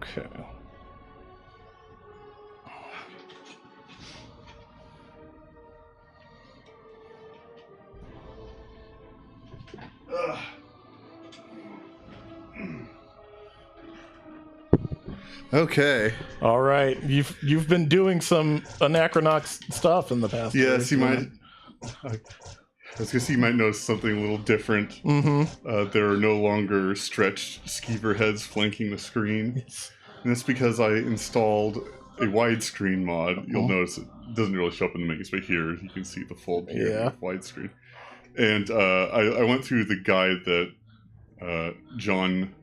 Okay. Okay. All right. You've been doing some Anachronox stuff in the past. Yes, you might. I was gonna say you might notice something a little different. Mm-hmm. There are no longer stretched skeever heads flanking the screen, and that's because I installed a widescreen mod. You'll notice it doesn't really show up in the menus, but here you can see the full view of widescreen. And I went through the guide that John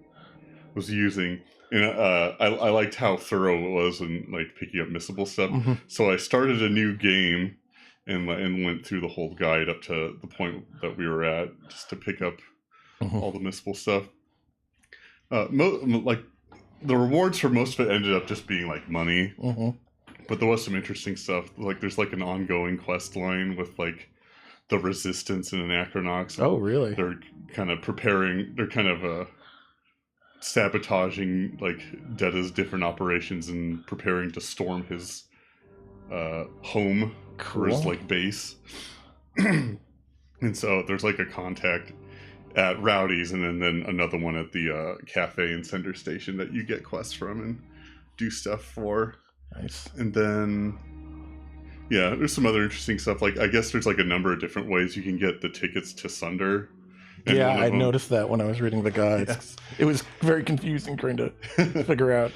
was using, and I liked how thorough it was in like picking up missable stuff. So I started a new game and went through the whole guide up to the point that we were at, just to pick up all the missable stuff. Like the rewards for most of it ended up just being like money, but there was some interesting stuff. Like there's like an ongoing quest line with like the Resistance and Anachronox. Oh, really? They're kind of preparing. They're kind of sabotaging like Detta's different operations and preparing to storm his home or his like base. And so there's like a contact at Rowdy's and then another one at the cafe and Center Station that you get quests from and do stuff for. Nice. And then yeah, there's some other interesting stuff. Like I guess there's like a number of different ways you can get the tickets to Sunder. And yeah, I noticed that when I was reading the guides. Yes. It was very confusing trying to figure out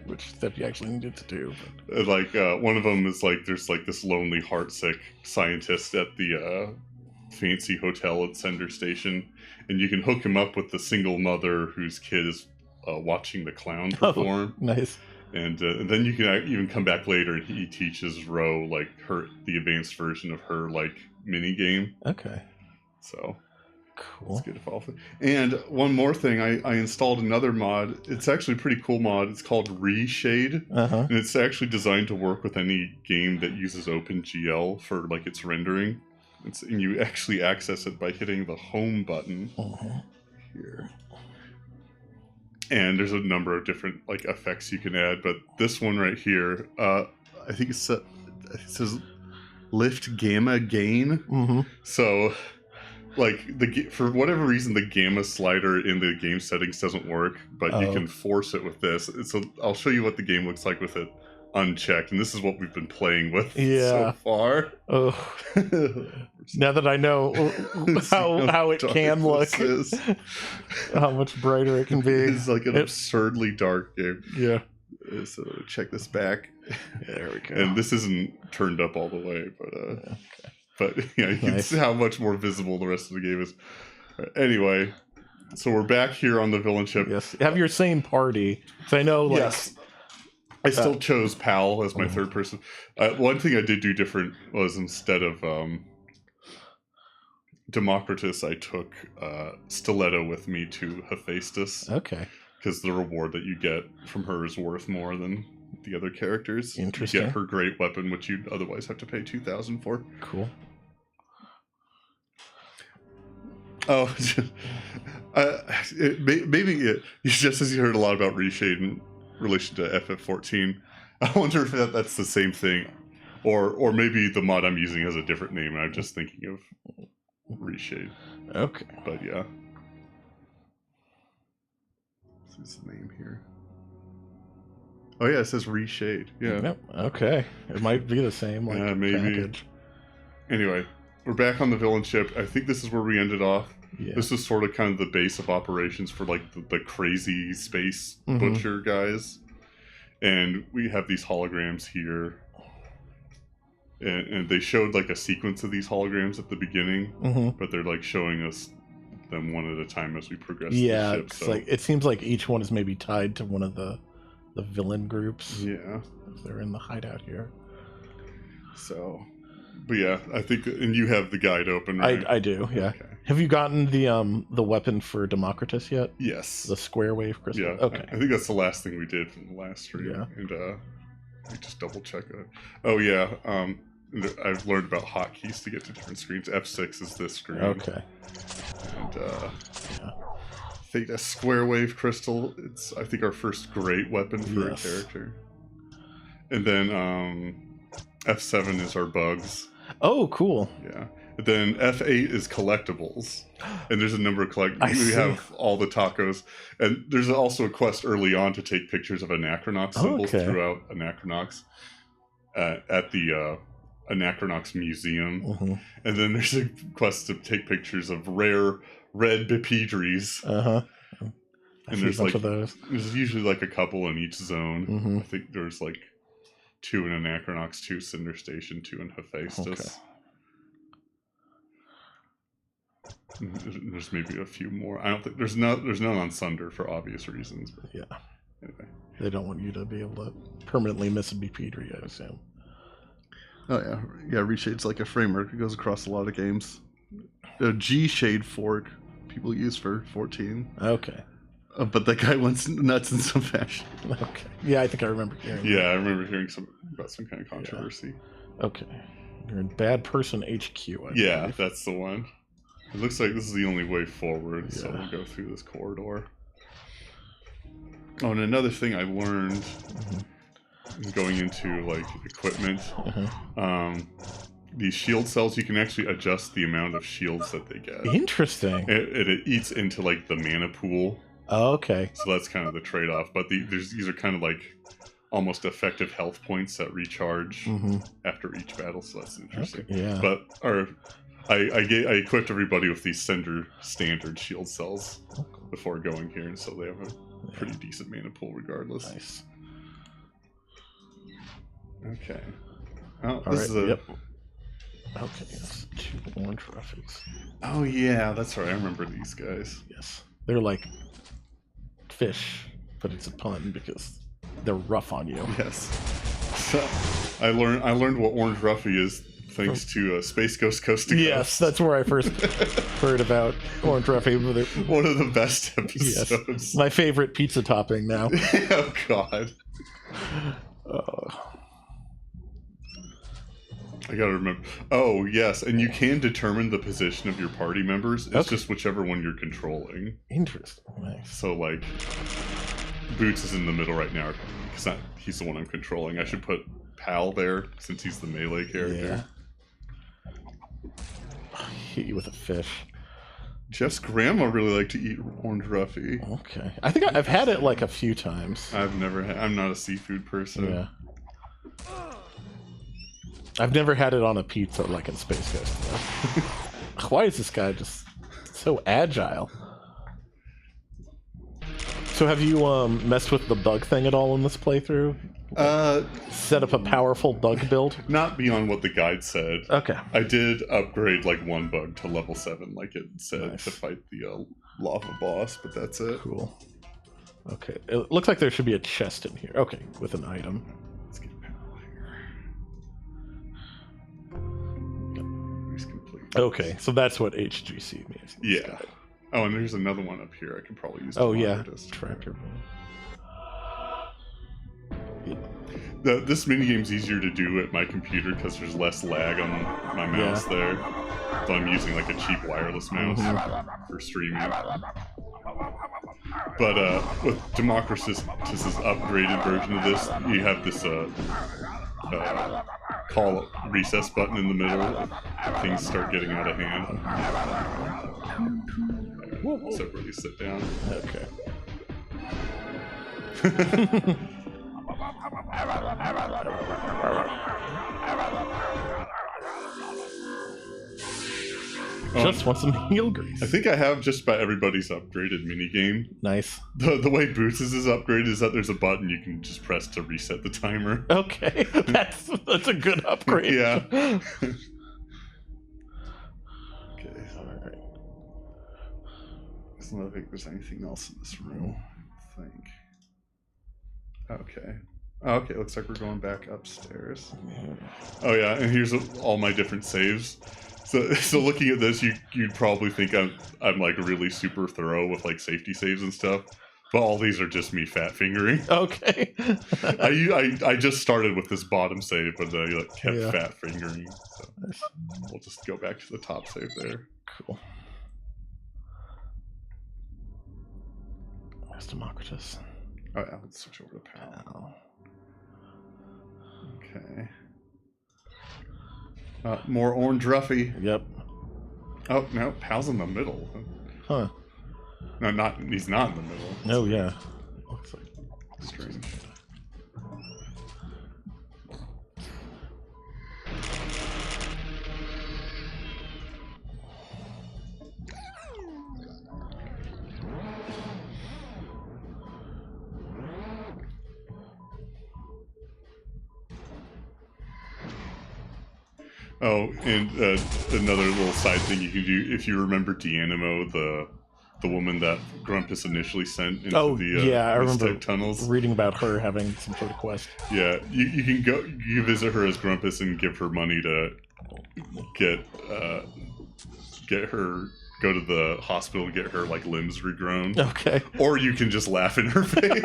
which step you actually needed to do. But. Like one of them is like there's like this lonely, heartsick scientist at the fancy hotel at Center Station, and you can hook him up with the single mother whose kid is watching the clown perform. Oh, nice. And then you can even come back later and he teaches Ro like the advanced version of her like mini game. Okay. So. Cool. It's good to follow through. And one more thing, I installed another mod. It's actually a pretty cool mod. It's called Reshade, and it's actually designed to work with any game that uses OpenGL for like its rendering. And you actually access it by hitting the home button here. And there's a number of different like effects you can add, but this one right here, I think it says lift gamma gain. So. Like for whatever reason, the gamma slider in the game settings doesn't work, but you can force it with this. So I'll show you what the game looks like with it unchecked, and this is what we've been playing with so far. Oh, now that I know how it can look, how much brighter it can be. It's like an absurdly dark game. Yeah. So check this back. There we go. And this isn't turned up all the way, but okay. But yeah, you can see how much more visible the rest of the game is. Anyway, so we're back here on the villain ship. Yes, have your same party. So I know, like, yes, I still chose Pal as my third person. One thing I did do different was instead of Democritus, I took Stiletto with me to Hephaestus. Okay. Because the reward that you get from her is worth more than the other characters. Interesting. You get her great weapon, which you'd otherwise have to pay 2,000 for. Cool. Oh, maybe just as you heard a lot about Reshade in relation to FF14, I wonder if that's the same thing, or maybe the mod I'm using has a different name, and I'm just thinking of Reshade. Okay. But yeah. This is the name here. Oh yeah, it says Reshade. Yeah. Yep. Okay. It might be the same. Like, yeah, maybe. Package. Anyway, we're back on the villain ship. I think this is where we ended off. Yeah. This is sort of kind of the base of operations for like the crazy space butcher guys. And we have these holograms here. And they showed like a sequence of these holograms at the beginning, but they're like showing us them one at a time as we progress through the ship. So. Like, it seems like each one is maybe tied to one of the villain groups. Yeah. If they're in the hideout here. So, but yeah, I think, and you have the guide open, right? I do, yeah. Okay. Have you gotten the weapon for Democritus yet? Yes. The square wave crystal? Yeah. Okay. I think that's the last thing we did from the last stream. Yeah. And let me just double check it. Oh yeah, I've learned about hotkeys to get to different screens. F6 is this screen. Okay. And yeah. Theta Square Wave Crystal. It's, I think, our first great weapon for a character. And then F7 is our bugs. Oh, cool. Yeah. And then F8 is collectibles. And there's a number of collectibles. We have all the tacos. And there's also a quest early on to take pictures of Anachronox symbols throughout Anachronox at the Anachronox Museum. And then there's a quest to take pictures of rare red bipedries. And there's like there's usually like a couple in each zone. I think there's like 2 in Anachronox, 2 Cinder Station, 2 in Hephaestus. There's maybe a few more. I don't think there's none on Sunder for obvious reasons. But anyway, they don't want you to be able to permanently miss a bipedry, I assume. Oh yeah, Reshade's like a framework. It goes across a lot of games. A G shade fork people use for 14. Okay. But that guy went nuts in some fashion. Okay. Yeah, I think I remember hearing. Yeah, I remember hearing about some kind of controversy. Okay. You're in Bad Person HQ. I believe. That's the one. It looks like this is the only way forward, so we'll go through this corridor. Oh, and another thing I learned going into like equipment, these shield cells, you can actually adjust the amount of shields that they get. Interesting. It eats into like the mana pool. Oh, okay. So that's kind of the trade-off. But these are kind of like almost effective health points that recharge after each battle, so that's interesting. Okay, yeah. But I equipped everybody with these standard shield cells before going here, and so they have a pretty decent mana pool regardless. Nice. Okay. Oh, this is a... Okay, yes. 2 orange ruffies. Oh yeah, that's right. I remember these guys. Yes. They're like fish, but it's a pun because they're rough on you. Yes. So I learned what orange ruffy is thanks to Space Ghost Coast to Coast. Yes, that's where I first heard about orange ruffy. One of the best episodes. Yes. My favorite pizza topping now. Oh God. I gotta remember. Oh yes, and you can determine the position of your party members. It's just whichever one you're controlling. Interesting. Nice. So like, Boots is in the middle right now because he's the one I'm controlling. I should put Pal there since he's the melee character. I hit you with a fish. Jeff's grandma really liked to eat orange ruffy. Okay, I think I've had it like a few times. I've never had. I'm not a seafood person. Yeah. I've never had it on a pizza like in Space Ghost. Why is this guy just so agile? So have you messed with the bug thing at all in this playthrough? Set up a powerful bug build? Not beyond what the guide said. Okay. I did upgrade like one bug to level 7 like it said to fight the lava boss, but that's it. Cool. Okay. It looks like there should be a chest in here. Okay, with an item. Let's get Pal here. Okay, so that's what HGC means. Yeah. Oh, and there's another one up here I can probably use. Oh yeah, tracker. This minigame's easier to do at my computer because there's less lag on my mouse there. So I'm using like a cheap wireless mouse for streaming. But with Democritus' upgraded version of this, you have this call recess button in the middle if things start getting out of hand. So everybody sit down. Okay. Just want some heel grease. I think I have just about everybody's upgraded minigame. Nice. The way Boots is upgraded is that there's a button you can just press to reset the timer. Okay, that's a good upgrade. Yeah. Okay. All right. I don't think there's anything else in this room. I think. Okay. Oh, okay, looks like we're going back upstairs. Oh yeah, and here's all my different saves. So looking at this, you'd probably think I'm like really super thorough with like safety saves and stuff, but all these are just me fat fingering. Okay. I just started with this bottom save, but I like, kept fat fingering. So we'll just go back to the top save there. Cool. Where's Democritus? Oh yeah, let's switch over to Pal. Okay. More Orange Ruffy. Yep. Oh no, Pal's in the middle. Huh. No, he's not in the middle. Oh yeah. Looks like strange. Oh, and another little side thing you can do, if you remember Deanimo, the woman that Grumpus initially sent into the I remember tunnels. reading about her having some sort of quest. Yeah, you can you visit her as Grumpus and give her money to get her go to the hospital to get her like limbs regrown. Okay. Or you can just laugh in her face.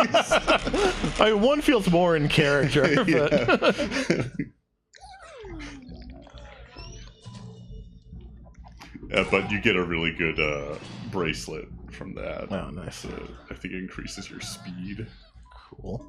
I mean, one feels more in character, but but you get a really good bracelet from that. Oh, nice. I think it increases your speed. Cool.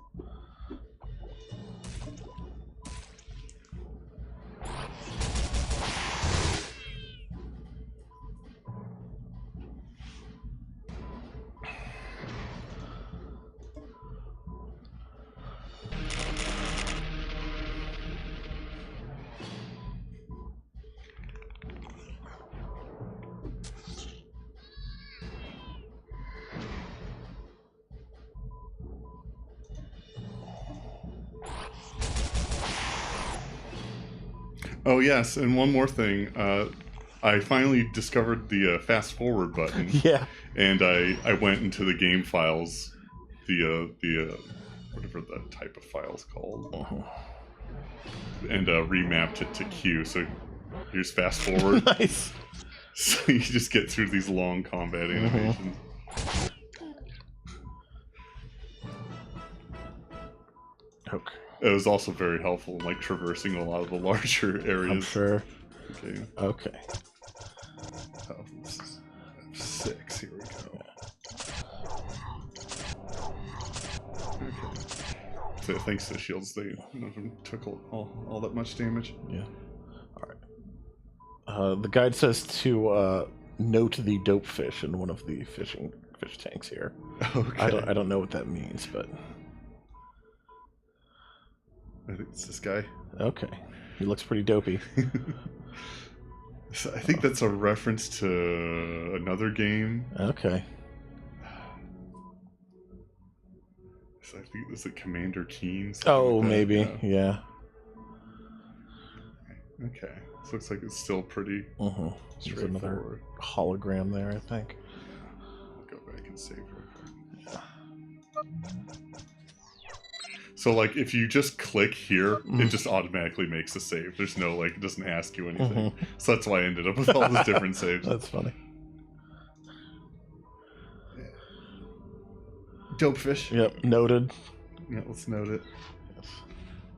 Oh yes, and one more thing. I finally discovered the fast forward button. Yeah. And I went into the game files, the whatever the type of file is called, and remapped it to Q. So here's fast forward. Nice. So you just get through these long combat animations. Okay. It was also very helpful in like traversing a lot of the larger areas. I'm sure. Okay. Okay. Oh, this is 6. Here we go. Okay. So thanks to the shields, they none of them took all that much damage. Yeah. All right. The guide says to note the dope fish in one of the fish tanks here. Okay. I don't know what that means, but I think it's this guy. okay. He looks pretty dopey. So I think that's a reference to another game. Okay. So I think this is Commander Keen. Oh, like maybe. Yeah. Okay. This looks like it's still pretty There's another hologram there, I think. I'll go back and save real quick. So, like, if you just click here, it just automatically makes a save. There's no, like, it doesn't ask you anything. So that's why I ended up with all those different saves. That's funny. Dope fish. Yep, noted. Yeah, let's note it. Yes.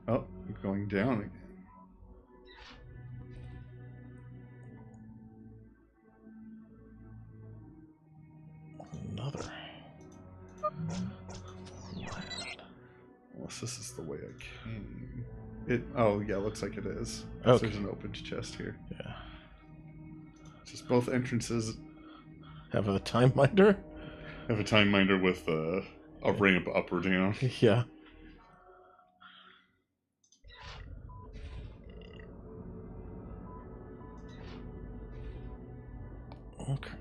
Oh, going down again. Another. Unless this is the way I came. Oh, yeah, looks like it is. Okay. So there's an open chest here. Yeah. Just both entrances Have a time minder? have a time minder with a ramp up or down. Yeah. Okay.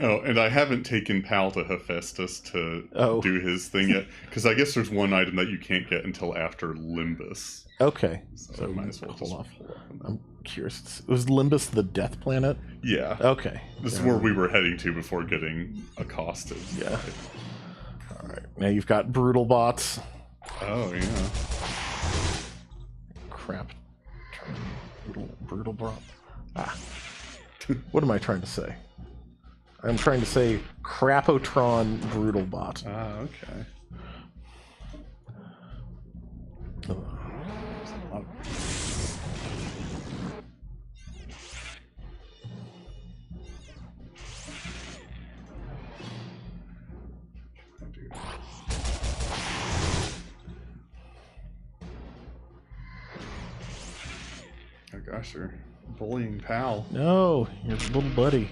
Oh, and I haven't taken Pal to Hephaestus to do his thing yet, because I guess there's one item that you can't get until after Limbus. Okay. So I might as well pull just off. pull off on that. I'm curious. Was Limbus the death planet? Yeah. Okay. This is where we were heading to before getting accosted. Yeah. Alright. Now you've got brutal bots. Oh, yeah. Crap. Brutal bot. Ah. What am I trying to say? I'm trying to say Crapotron Brutal Bot. Ah, okay. gosh, they're bullying pal. No, your little buddy.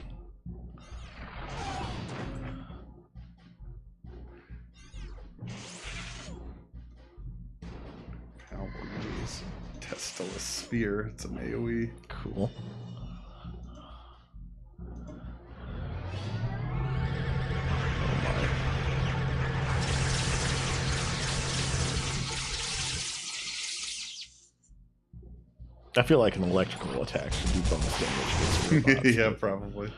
Pal will use Testalus Spear. It's an AoE. Cool. I feel like an electrical attack should do bonus damage against robots. Yeah, probably.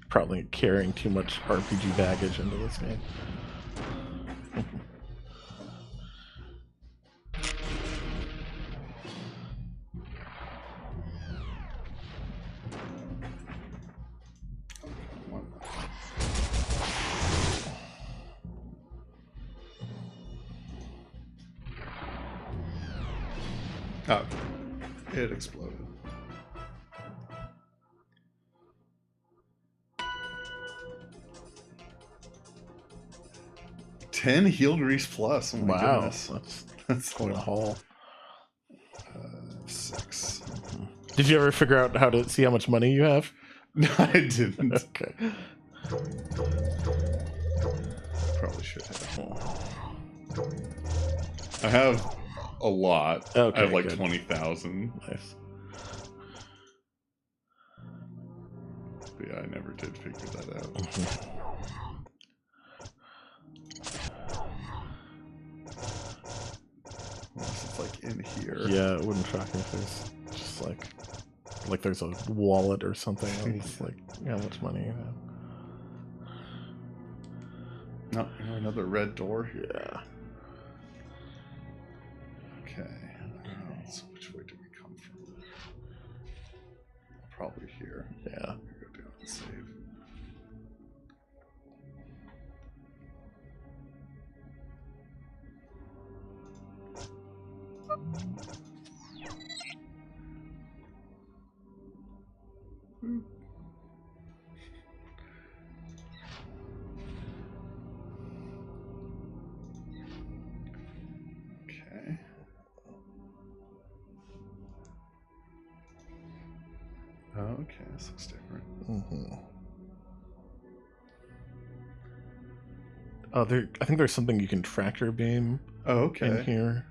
Probably carrying too much RPG baggage into this game. Oh, it exploded. $10 heal grease plus. Oh my goodness. That's quite a haul. 6. Did you ever figure out how to see how much money you have? No, I didn't. Okay. Probably should have. I have a lot. Okay, I have like good. 20,000. Nice. But yeah, I never did figure that out. Unless it's like in here. Yeah, it wouldn't shock me if there's just like there's a wallet or something. It's like how much money you have. No, another red door here. Yeah. Okay. So which way do we come from? Probably here. Yeah. Go down and save. Okay. Okay, this looks different. Oh, I think there's something you can tractor beam Oh, okay. in here.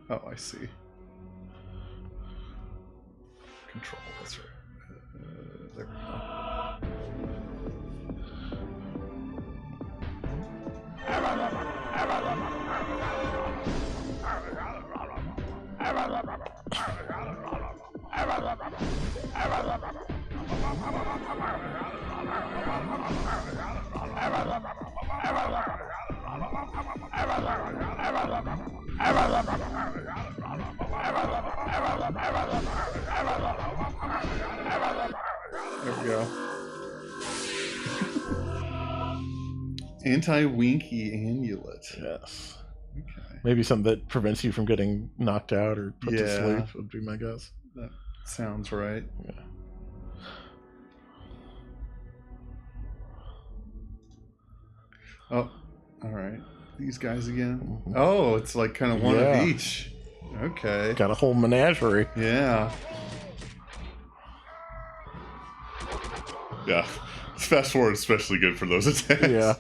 Oh, I see. Control, that's right. There we go. There we go. Anti-Winky Amulet. Yes. Okay. Maybe something that prevents you from getting knocked out or put to Yeah. sleep would be my guess. That sounds right. Yeah. Oh, all right. These guys again. Oh, it's like kind of one Yeah. of each. Okay. Got a whole menagerie. Yeah. Yeah. Fast forward is especially good for those attacks. Yeah.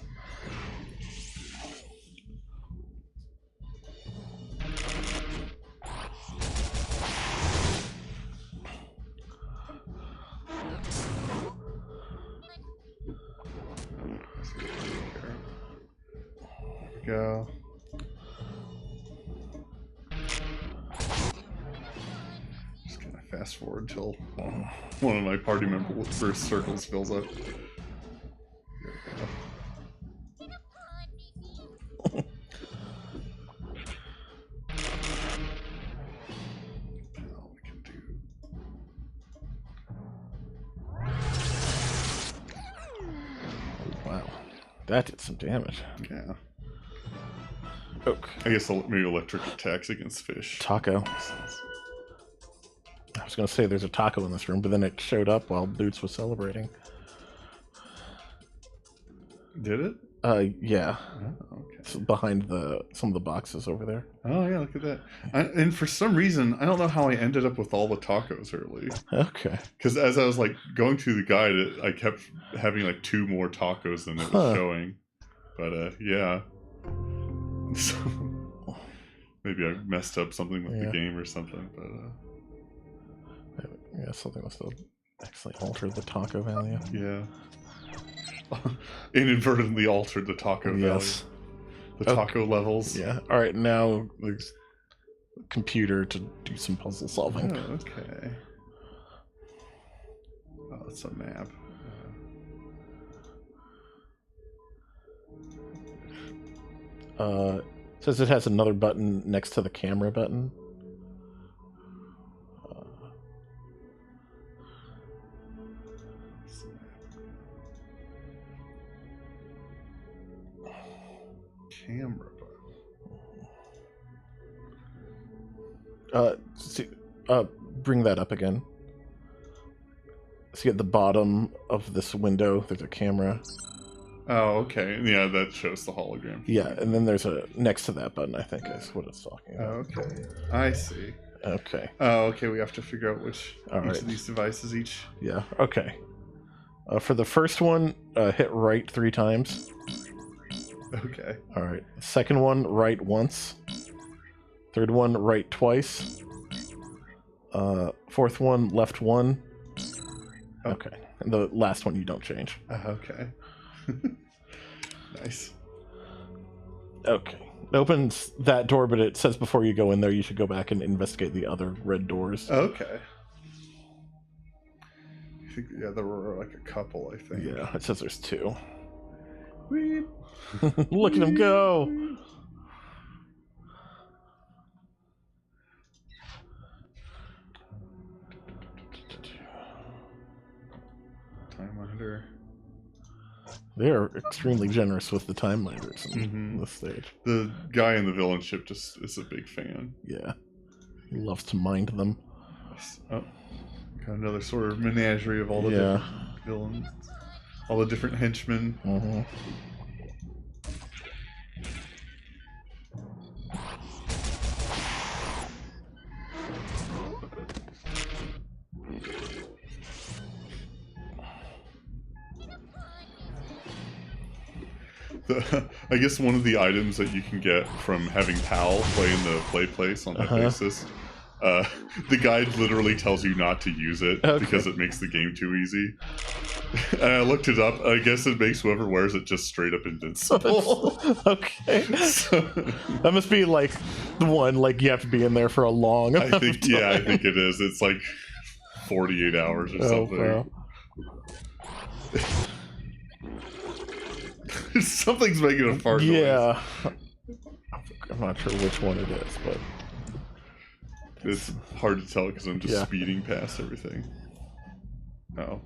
Go. Just gonna fast forward till one of my party members' first circles fills up. There we go. Now we can do. Wow. That did some damage. Yeah. Oak. I guess maybe electric attacks against fish. Taco. Makes sense. I was going to say there's a taco in this room, but then it showed up while Boots was celebrating. Did it? Yeah. Oh, okay. It's behind some of the boxes over there. Oh yeah, look at that. And for some reason, I don't know how I ended up with all the tacos early. Okay. Because as I was like going through the guide, I kept having like 2 more tacos than it was showing. But yeah. So maybe I messed up something with the game or something. But yeah, something must have actually altered the taco value. Yeah. Inadvertently altered the taco value. The taco levels. Yeah. All right, now there's a computer to do some puzzle solving. Oh, okay. Oh, that's a map. Says it has another button next to the camera button. Camera button. Bring that up again. See at the bottom of this window, there's a camera. Oh, okay. Yeah, that shows the hologram. Yeah, and then there's a next to that button, I think, is what it's talking about. Oh, okay. I see. Okay. Oh, okay. We have to figure out which of these devices each. Yeah, okay. For the first one, hit right 3 times. Okay. All right. Second one, right once. Third one, right twice. Fourth one, left 1. Oh. Okay. And the last one you don't change. Okay. Nice. Okay. It opens that door, but it says before you go in there, you should go back and investigate the other red doors. Okay. I think, yeah, there were like a couple, I think. Yeah, it says there's 2. Whee! Look at him go! Time monitor. They are extremely generous with the time monitors in this stage. The guy in the villain ship just is a big fan. Yeah. He loves to mind them. Oh, got another sort of menagerie of all the different villains. All the different henchmen. I guess one of the items that you can get from having Pal play in the play place on that basis, the guide literally tells you not to use it because it makes the game too easy. And I looked it up. I guess it makes whoever wears it just straight up invincible. Okay. So, that must be like the one, like you have to be in there for a long amount of time. Yeah, I think it is. It's like 48 hours or something. Wow. Something's making a fart noise. Yeah. I'm not sure which one it is, but it's hard to tell because I'm just speeding past everything. Oh.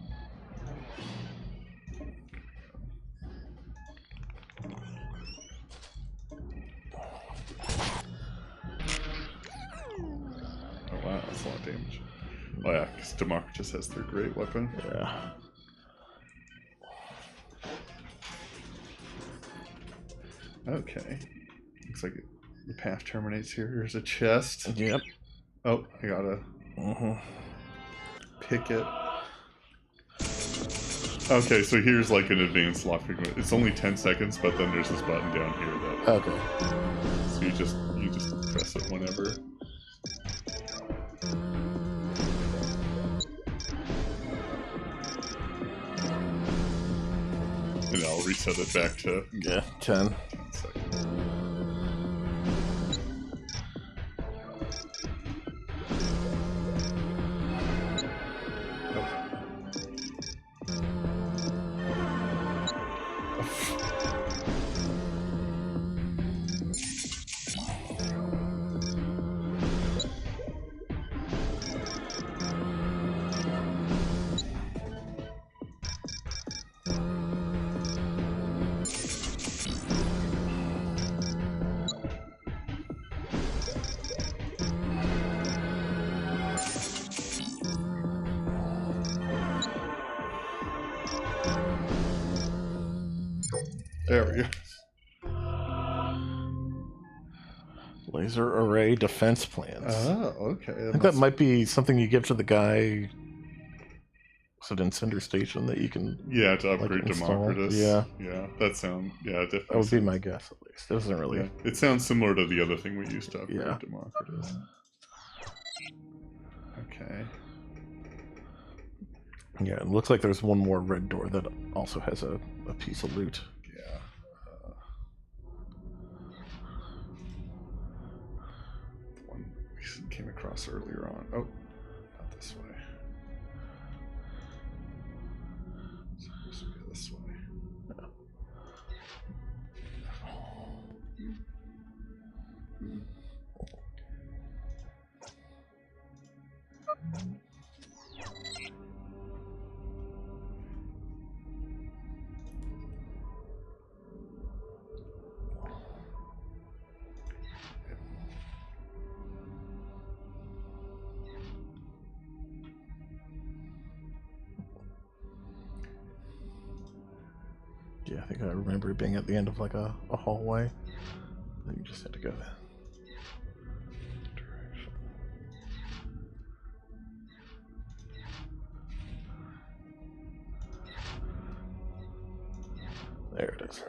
Oh wow, that's a lot of damage. Oh yeah, because Democritus has their great weapon. Yeah. Okay. Looks like the path terminates here. Here's a chest. Yep. Oh, I gotta pick it. Okay, so here's like an advanced lockpick. It's only 10 seconds, but then there's this button down here that. Okay. So you just press it whenever. And I'll reset it back to 10 seconds. There we go. Laser array defense plans. Oh, okay. I think that might be something you give to the guy. Is it in Cinder Station that you can? Yeah, to upgrade install? Democritus. Yeah. Yeah, that sound. Yeah, definitely. That would be my guess, at least. It doesn't really. Yeah. It sounds similar to the other thing we used to upgrade Yeah. Democritus. Okay. Yeah, it looks like there's one more red door that also has a piece of loot. Yeah. One we came across earlier on. Oh, not this way. It's supposed to be this way. Yeah, I think I remember it being at the end of like a hallway. And you just had to go there. Direction. There it is.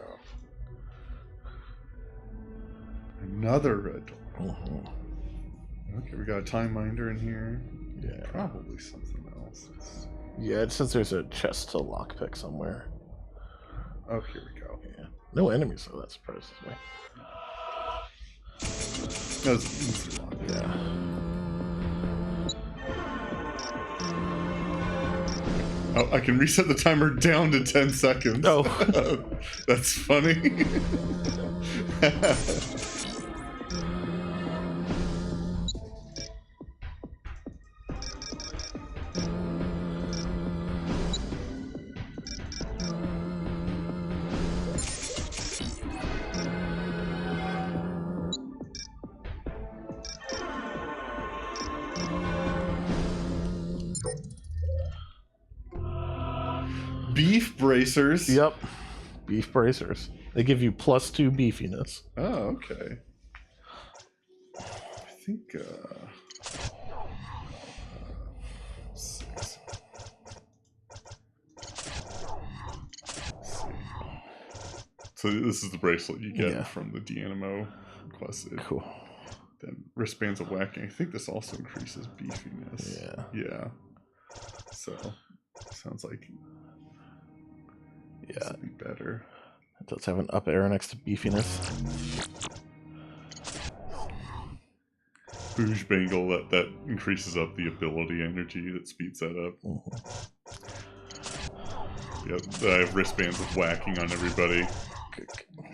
Another red door. Mm-hmm. Okay, we got a time minder in here. Yeah. Probably something else. Yeah, it says there's a chest to lockpick somewhere. Oh, here we go. Yeah. No enemies, though. That surprises me. No, it's easy lock. Yeah. Oh, I can reset the timer down to 10 seconds. Oh. That's funny. Beef bracers. Yep. Beef bracers. They give you +2 beefiness. Oh, okay. I think, let's see. So this is the bracelet you get from the Dianimo requested. Cool. Then wristbands of whacking. I think this also increases beefiness. Yeah. Yeah. So, sounds like this would be better. It does have an up arrow next to beefiness. Bouge Bangle, that increases up the ability energy, that speeds that up. Mm-hmm. Yep, I have wristbands with whacking on everybody.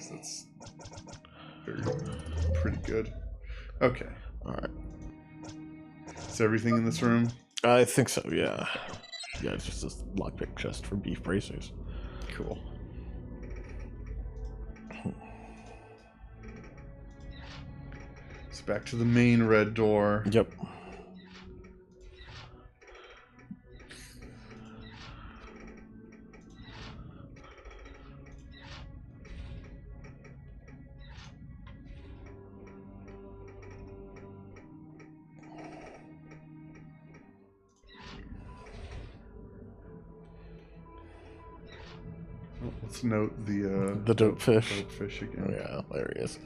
So that's pretty good. Okay. Alright. Is everything in this room? I think so, yeah. Yeah, it's just this lockpick chest for beef bracers. Cool. So back to the main red door. Yep. Let's note the dope fish. Dope fish again. Yeah, there he is.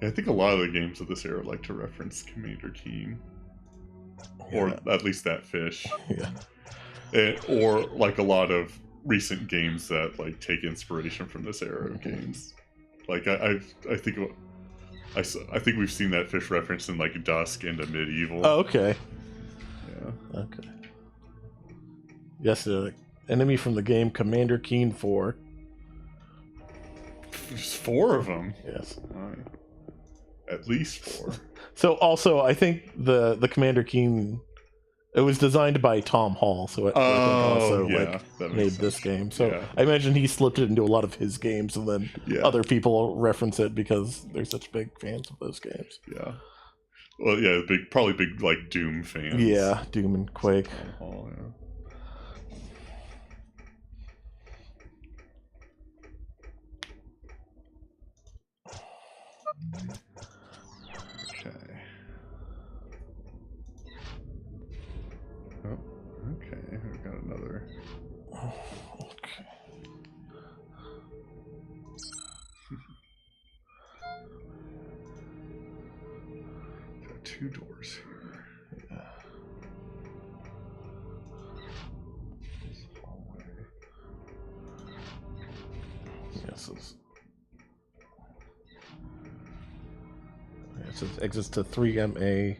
Yeah, I think a lot of the games of this era like to reference Commander Keen, or at least that fish. Yeah. Or like a lot of recent games that like take inspiration from this era of games. Like I think we've seen that fish referenced in like Dusk and a Medieval. Oh, okay. Yeah. Okay. Yes, the enemy from the game Commander Keen 4. There's 4 of them. Yes. Right. At least 4. So also, I think the Commander Keen, it was designed by Tom Hall, so it also made this game. So I imagine he slipped it into a lot of his games, and then other people reference it because they're such big fans of those games. Yeah. Well, yeah, probably big like Doom fans. Yeah, Doom and Quake. Tom Hall, yeah. Okay. Oh, okay. We've got another. Okay. Got 2 doors here. Yeah. Yes, it says exits to 3MA,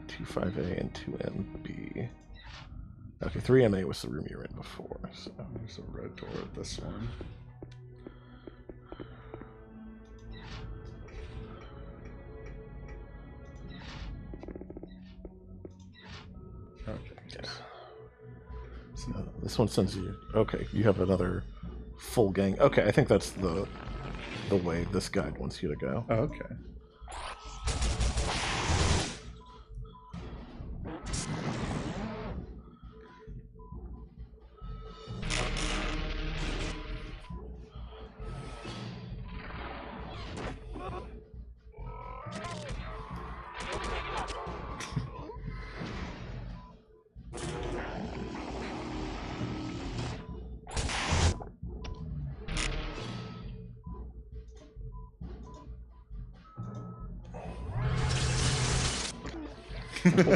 25A, and 2MB. Okay, 3MA was the room you were in before. So there's a red door at this one. Okay. Yeah. So this one sends you. Okay, you have another full gang. Okay, I think that's the way this guide wants you to go. Oh, okay.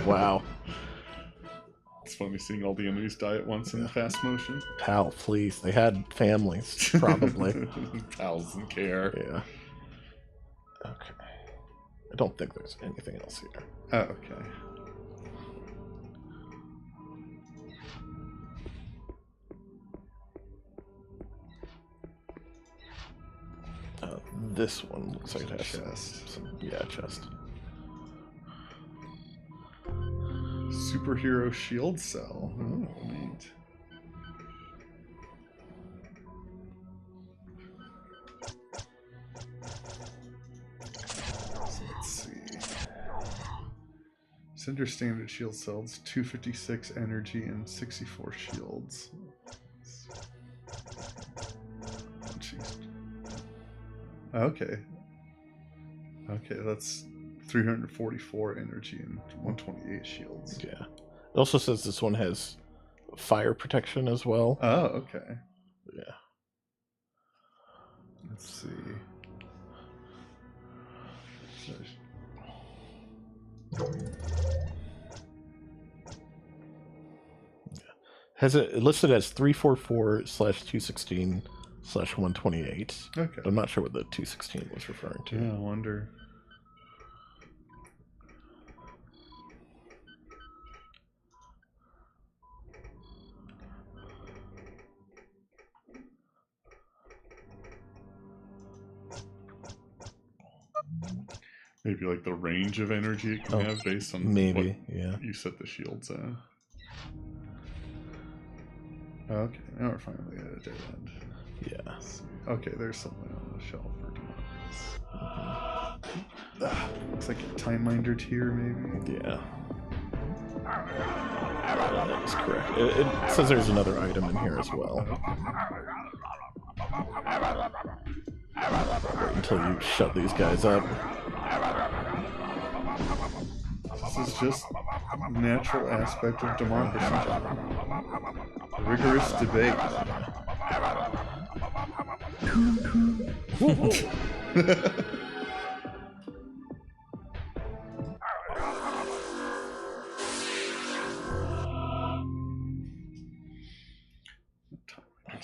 Wow. It's funny seeing all the enemies die at once in fast motion. Pal, please. They had families, probably. Pals doesn't care. Yeah. Okay. I don't think there's anything else here. Oh, okay. This one looks like it has chest. Chest. Superhero shield cell. Oh, neat. So let's see. Cinder standard shield cells, 256 energy and 64 shields. Oh, jeez. Okay. Okay, that's 344 energy and 128 shields. Yeah. It also says this one has fire protection as well. Oh, okay. Yeah. Let's see. Has it listed as 344/216/128. Okay. I'm not sure what the 216 was referring to. Yeah, I wonder. Maybe like the range of energy it can have based on maybe, what you set the shields at. Okay, now we're finally at a dead end. Yeah. Okay, there's something on the shelf for demons. Looks like a time minder tier, maybe? Yeah. That's correct. It says there's another item in here as well. Wait until you shut these guys up. This is just a natural aspect of democracy. Rigorous debate.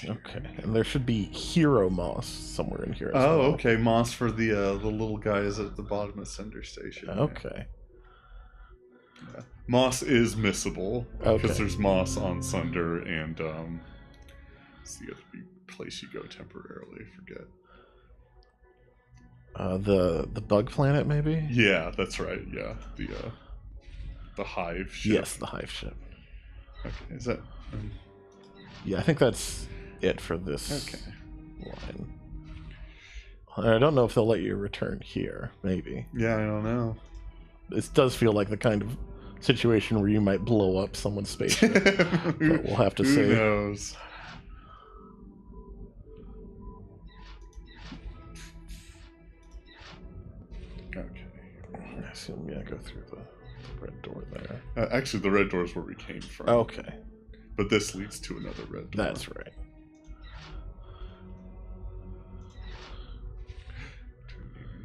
Okay, and there should be hero moss somewhere in here as well. Oh, okay, moss for the little guys at the bottom of Cinder Station. Okay. Yeah. Moss is missable because there's moss on Sunder and it's the other place you go temporarily. I forget. The bug planet, maybe? Yeah, that's right. Yeah, the hive ship. Yes, the hive ship. Okay, is that? Yeah, I think that's it for this line. I don't know if they'll let you return here. Maybe. Yeah, I don't know. This does feel like the kind of situation where you might blow up someone's spaceship. But we'll have to see. Who knows? assume, yeah, go through the red door there. Actually, the red door is where we came from. Okay. But this leads to another red door. That's right.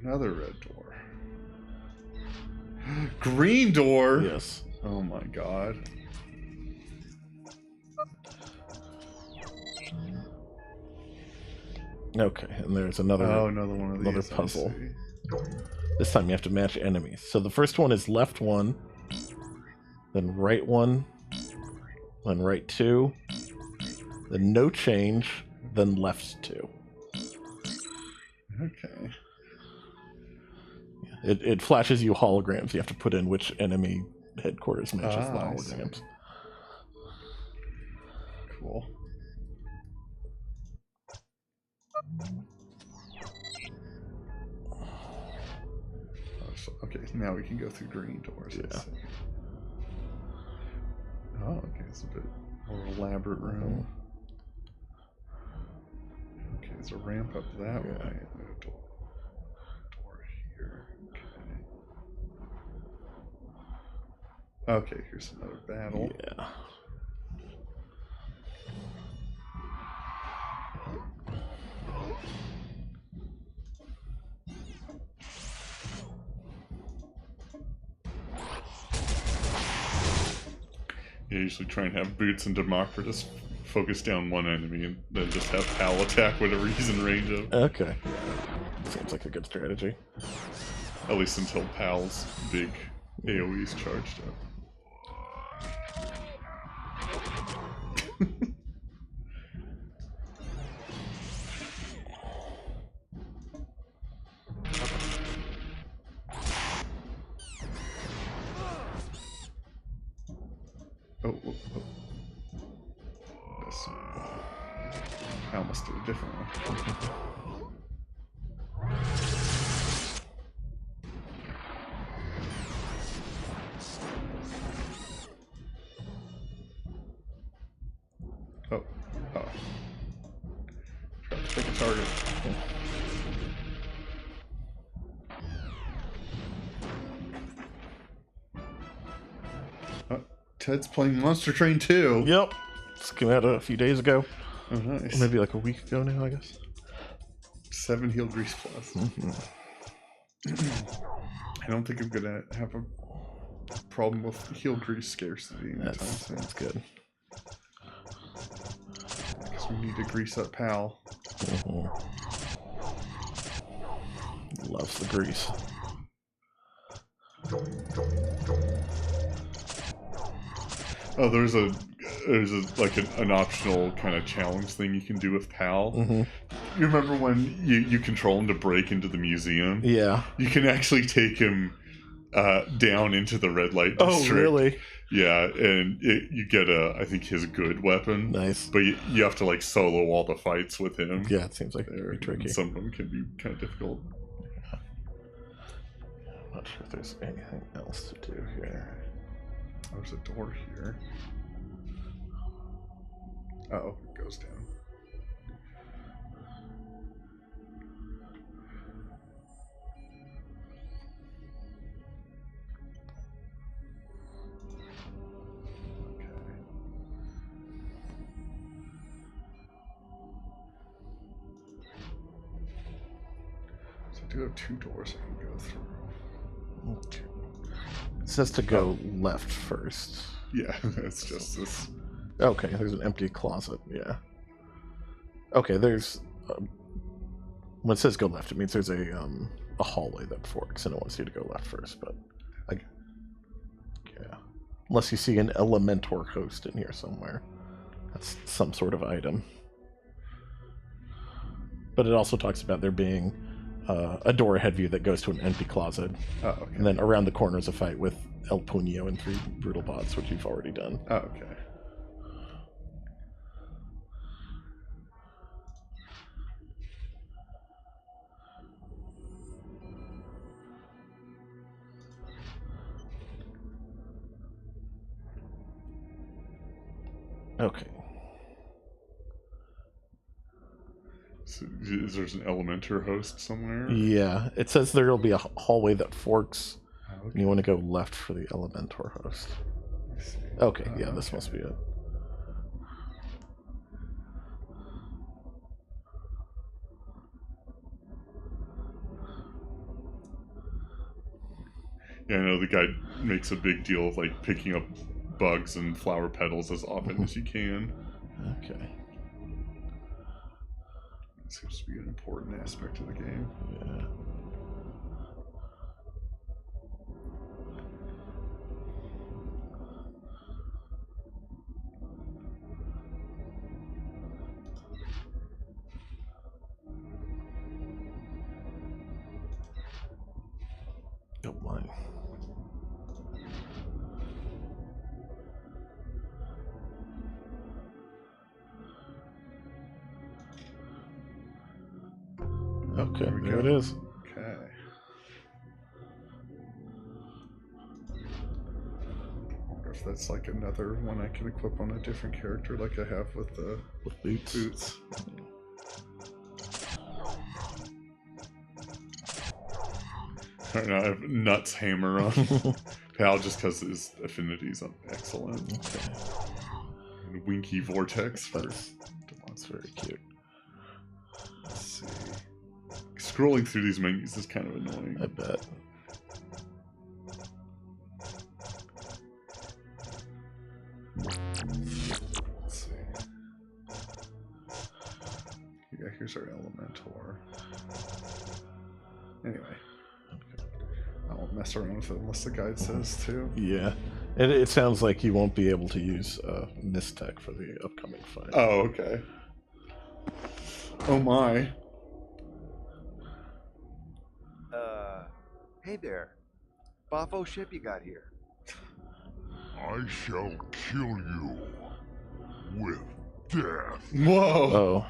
Another red door. Green door? Yes. Oh my god. Okay, and there's another one of these, puzzle. This time you have to match enemies. So the first one is left 1, then right 1, then right 2, then no change, then left 2. Okay. It flashes you holograms. You have to put in which enemy headquarters matches the holograms. Cool. Okay, now we can go through green doors. Yeah. Oh, okay, it's a bit more elaborate room. Okay, there's a ramp up that way. And a door here. Okay, here's another battle. Yeah. You usually try and have Boots and Democritus focus down one enemy and then just have Pal attack whatever he's in range of. Okay. Seems like a good strategy. At least until Pal's big AoE's charged up. Oh. This. I almost did a different one. Oh. Try to pick a target. Ted's playing Monster Train 2. Yep. This came out a few days ago. Oh, nice. Maybe like a week ago now, I guess. 7 heal grease plus. I don't think I'm gonna have a problem with heal grease scarcity anytime soon. That's good. Because we need to grease up Pal. Loves the grease. Oh, there's like an optional kind of challenge thing you can do with Pal. You remember when you control him to break into the museum? Yeah. You can actually take him down into the red light district. Oh, really? Yeah, and you get I think his good weapon. Nice. But you have to like solo all the fights with him. Yeah, it seems like very tricky. Some of them can be kind of difficult. I'm not sure if there's anything else to do here. There's a door here. Oh, it goes down. So I do have 2 doors I can go through. Okay. It says to go left first. Yeah, that's just this. Okay, there's an empty closet. Yeah. Okay, there's. When it says go left, it means there's a hallway that forks, and it wants you to go left first. But, yeah, unless you see an Elementor host in here somewhere, that's some sort of item. But it also talks about there being a door ahead of you that goes to an empty closet. Oh, okay. And then around the corner is a fight with El Puño and 3 brutal bots, which you've already done. Oh, okay. Okay. So is there an Elementor host somewhere? Yeah, it says there'll be a hallway that forks Okay. You want to go left for the Elementor host. Okay, yeah, this must be it. Yeah, I know the guy makes a big deal of like picking up bugs and flower petals as often as you can. Okay. That seems to be an important aspect of the game. Yeah. Oh my. Okay, there it is. Okay. I wonder if that's like another one I can equip on a different character like I have with the boots. I don't know, I have Nuts Hammer on Pal just because his affinities are excellent. Okay. And Winky Vortex for... That's very cute. Let's see. Scrolling through these menus is kind of annoying. I bet. Let's see. Yeah, here's our Elementor. Anyway. I won't mess around with it unless the guide says to. Yeah. It sounds like you won't be able to use Mistech for the upcoming fight. Oh, okay. Oh my. Hey there. Boffo ship you got here? I shall kill you with death. Whoa. Oh.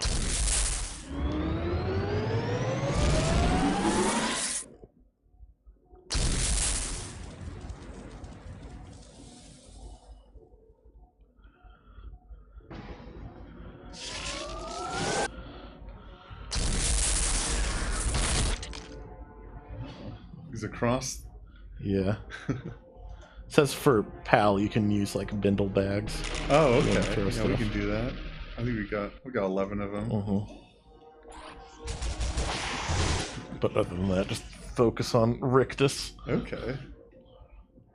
He's across. Yeah. It says for PAL you can use like bindle bags. Oh, okay. Yeah, we can do that. I think we got 11 of them. But other than that, just focus on Rictus. Okay.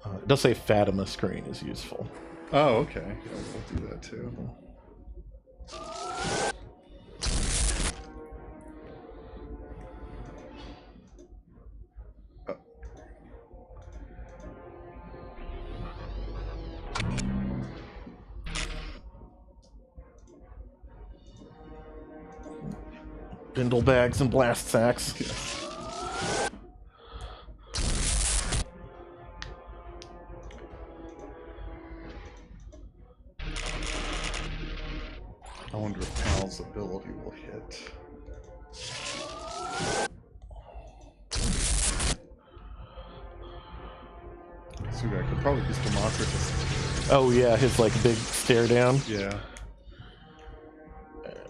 It does say Fatima screen is useful. Oh, okay. Yeah, we'll do that too. Bindle bags and blast sacks. Yes. I wonder if Pal's ability will hit. So I could probably use Democritus. Oh yeah, his like big stare down. Yeah.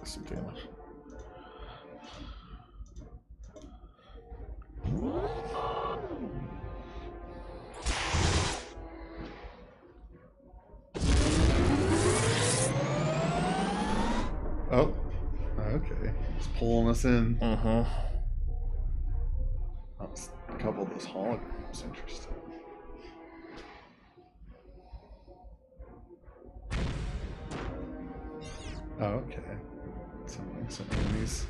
Some damage. Oh. Okay. It's pulling us in. Uh-huh. Oh, a couple of those holograms. Interesting. Oh, okay. Some enemies.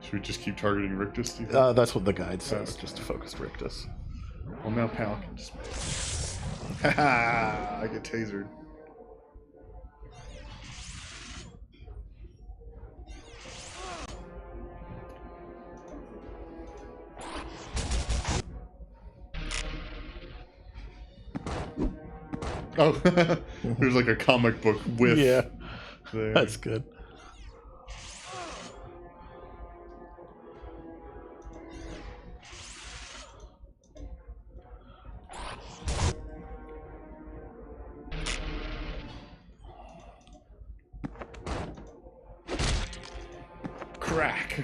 Should we just keep targeting Rictus? Do you think? That's what the guide says, just to focus Rictus. Well, now Pal can just... Haha! I get tasered. Oh, there's like a comic book with. Yeah, there. That's good. Crack.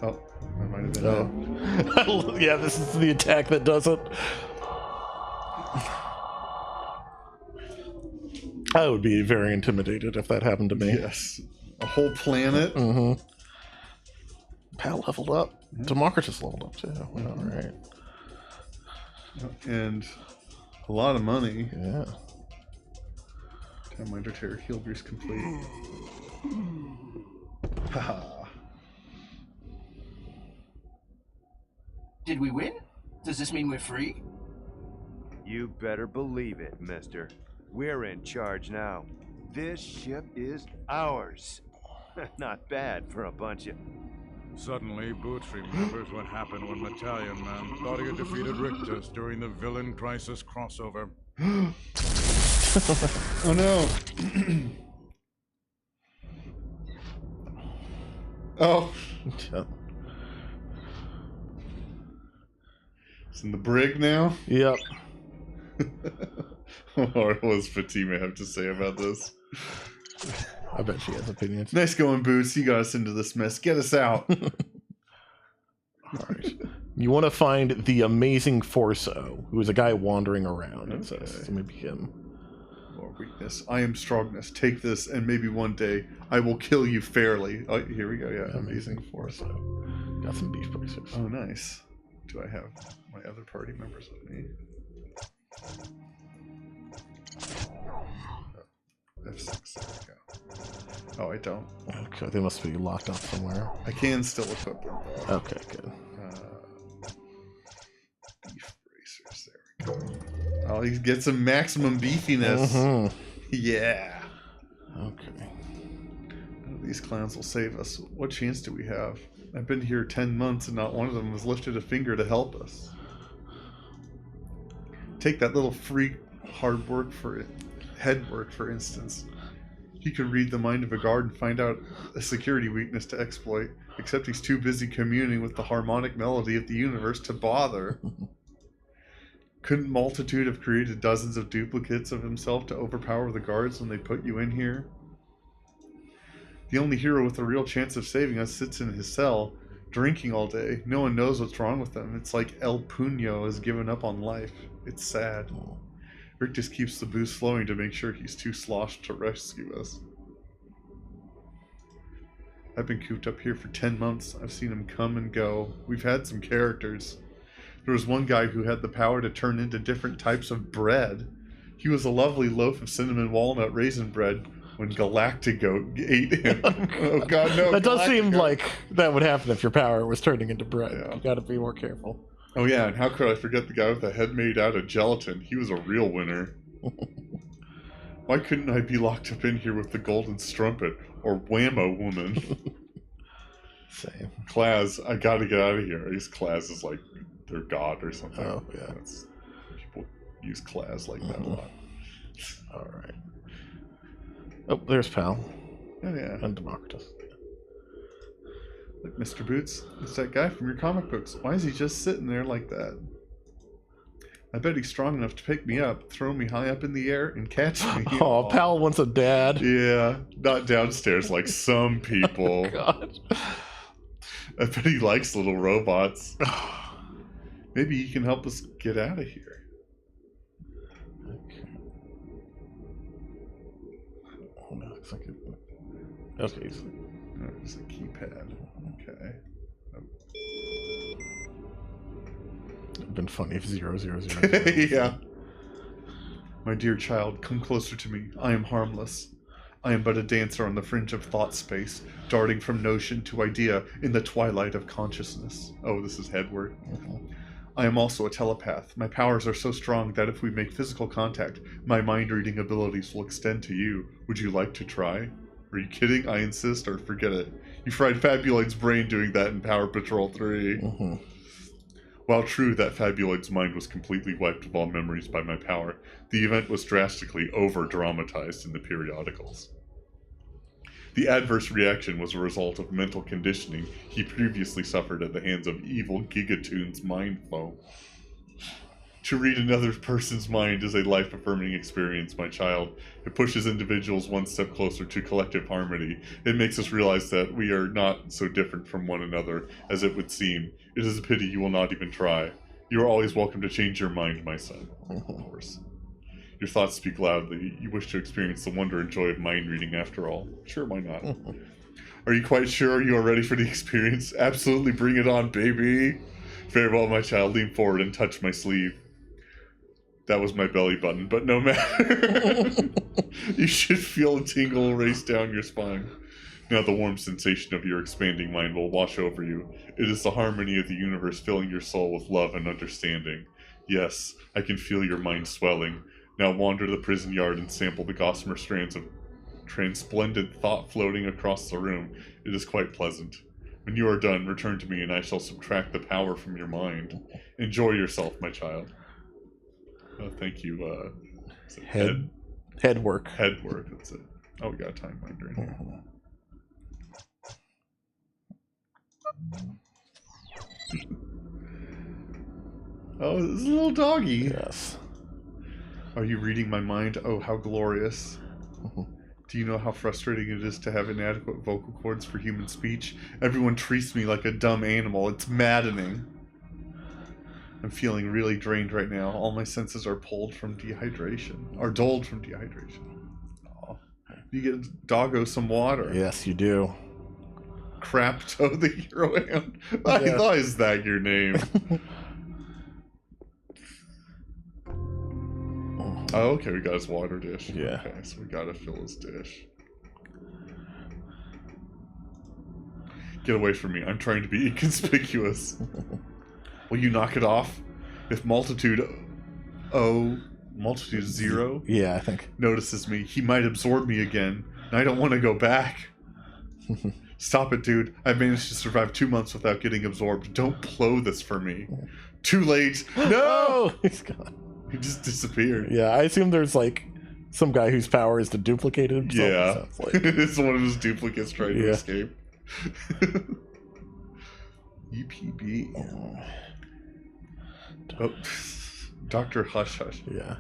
Oh, that might have been it. Yeah, this is the attack that does it. I would be very intimidated if that happened to me. Yes. A whole planet. Mm-hmm. Pal leveled up. Yeah. Democritus leveled up too. All right. And a lot of money. Yeah. Time Minder Terror heal boost complete. Haha. Did we win? Does this mean we're free? You better believe it, mister. We're in charge now. This ship is ours. Not bad for a bunch of... Suddenly, Boots remembers what happened when Battalion Man thought he had defeated Rictus during the Villain Crisis crossover. Oh no. Oh. It's in the brig now? Yep. What does Fatima have to say about this? I bet she has opinions. Nice going, Boots. You got us into this mess. Get us out. All right. You want to find the amazing Forso, who is a guy wandering around. It says, so maybe him. More weakness. I am strongness. Take this, and maybe one day I will kill you fairly. Oh, here we go. Yeah, amazing Forso. Got some beef bracers. Oh, nice. Do I have my other party members with me? F6, there we go. Oh, I don't. Okay, they must be locked up somewhere. I can still equip them. Okay, good. Beef bracers, there we go. Oh, he gets some maximum beefiness. Mm-hmm. Yeah. Okay. These clowns will save us. What chance do we have? I've been here 10 months and not one of them has lifted a finger to help us. Take that little freak hard work for it. Head work, for instance. He could read the mind of a guard and find out a security weakness to exploit, except he's too busy communing with the harmonic melody of the universe to bother. Couldn't Multitude have created dozens of duplicates of himself to overpower the guards when they put you in here? The only hero with a real chance of saving us sits in his cell, drinking all day. No one knows what's wrong with him. It's like El Puño has given up on life. It's sad. Rick just keeps the boost flowing to make sure he's too sloshed to rescue us. I've been cooped up here for 10 months. I've seen him come and go. We've had some characters. There was one guy who had the power to turn into different types of bread. He was a lovely loaf of cinnamon walnut raisin bread when Galactigo ate him. Oh god, no. That does seem like that would happen if your power was turning into bread. Yeah. You gotta be more careful. Oh yeah, and how could I forget the guy with the head made out of gelatin? He was a real winner. Why couldn't I be locked up in here with the Golden Strumpet or Whammo Woman? Same. Klaz, I gotta get out of here. I guess Klaz is like their god or something. Oh, yeah. People use Klaz like that a lot. Alright. Oh, there's Pal. Oh, yeah. And Democritus. Look, Mr. Boots, it's that guy from your comic books. Why is he just sitting there like that? I bet he's strong enough to pick me up, throw me high up in the air, and catch me. Oh, Pal wants a dad. Yeah, not downstairs like some people. Oh, God. I bet he likes little robots. Maybe he can help us get out of here. Okay. Oh, no, looks like it. Okay. Oh, there's a keypad. Okay. It'd been funny if 000. Yeah. My dear child, come closer to me. I am harmless. I am but a dancer on the fringe of thought space, darting from notion to idea in the twilight of consciousness. Oh, this is head work. I am also a telepath. My powers are so strong that if we make physical contact, my mind-reading abilities will extend to you. Would you like to try? Are you kidding? I insist, or forget it. You fried Fabuloid's brain doing that in Power Patrol 3. Mm-hmm. While true that Fabuloid's mind was completely wiped of all memories by my power, the event was drastically over-dramatized in the periodicals. The adverse reaction was a result of mental conditioning he previously suffered at the hands of evil Gigatoon's mind foe. To read another person's mind is a life-affirming experience, my child. It pushes individuals one step closer to collective harmony. It makes us realize that we are not so different from one another as it would seem. It is a pity you will not even try. You are always welcome to change your mind, my son. Of course. Your thoughts speak loudly. You wish to experience the wonder and joy of mind reading after all. Sure, why not? Are you quite sure you are ready for the experience? Absolutely, bring it on, baby. Very well, my child. Lean forward and touch my sleeve. That was my belly button, but no matter. You should feel a tingle race down your spine. Now the warm sensation of your expanding mind will wash over you. It is the harmony of the universe filling your soul with love and understanding. Yes, I can feel your mind swelling. Now wander the prison yard and sample the gossamer strands of transplendent thought floating across the room. It is quite pleasant. When you are done, return to me and I shall subtract the power from your mind. Enjoy yourself, my child. Thank you. Head work. Head work, that's it. Oh, we got a time binder in here. Oh, this is a little doggy. Yes. Are you reading my mind? Oh, how glorious. Do you know how frustrating it is to have inadequate vocal cords for human speech? Everyone treats me like a dumb animal. It's maddening. I'm feeling really drained right now. All my senses are dulled from dehydration. Oh, you get doggo some water. Yes, you do. Crapto the hero hand. I thought, is that your name? Oh, okay, we got his water dish. Yeah. Okay, so we gotta fill his dish. Get away from me. I'm trying to be inconspicuous. Will you knock it off? If multitude 0 yeah, I think notices me, he might absorb me again, and I don't want to go back. Stop it, dude. I've managed to survive 2 months without getting absorbed. Don't blow this for me. Too late. No! He's gone. He just disappeared. Yeah, I assume there's like some guy whose power is to duplicate himself. Yeah. Like. It's one of his duplicates trying to escape. EPB. Oh, Dr. Hush Hush. Yeah.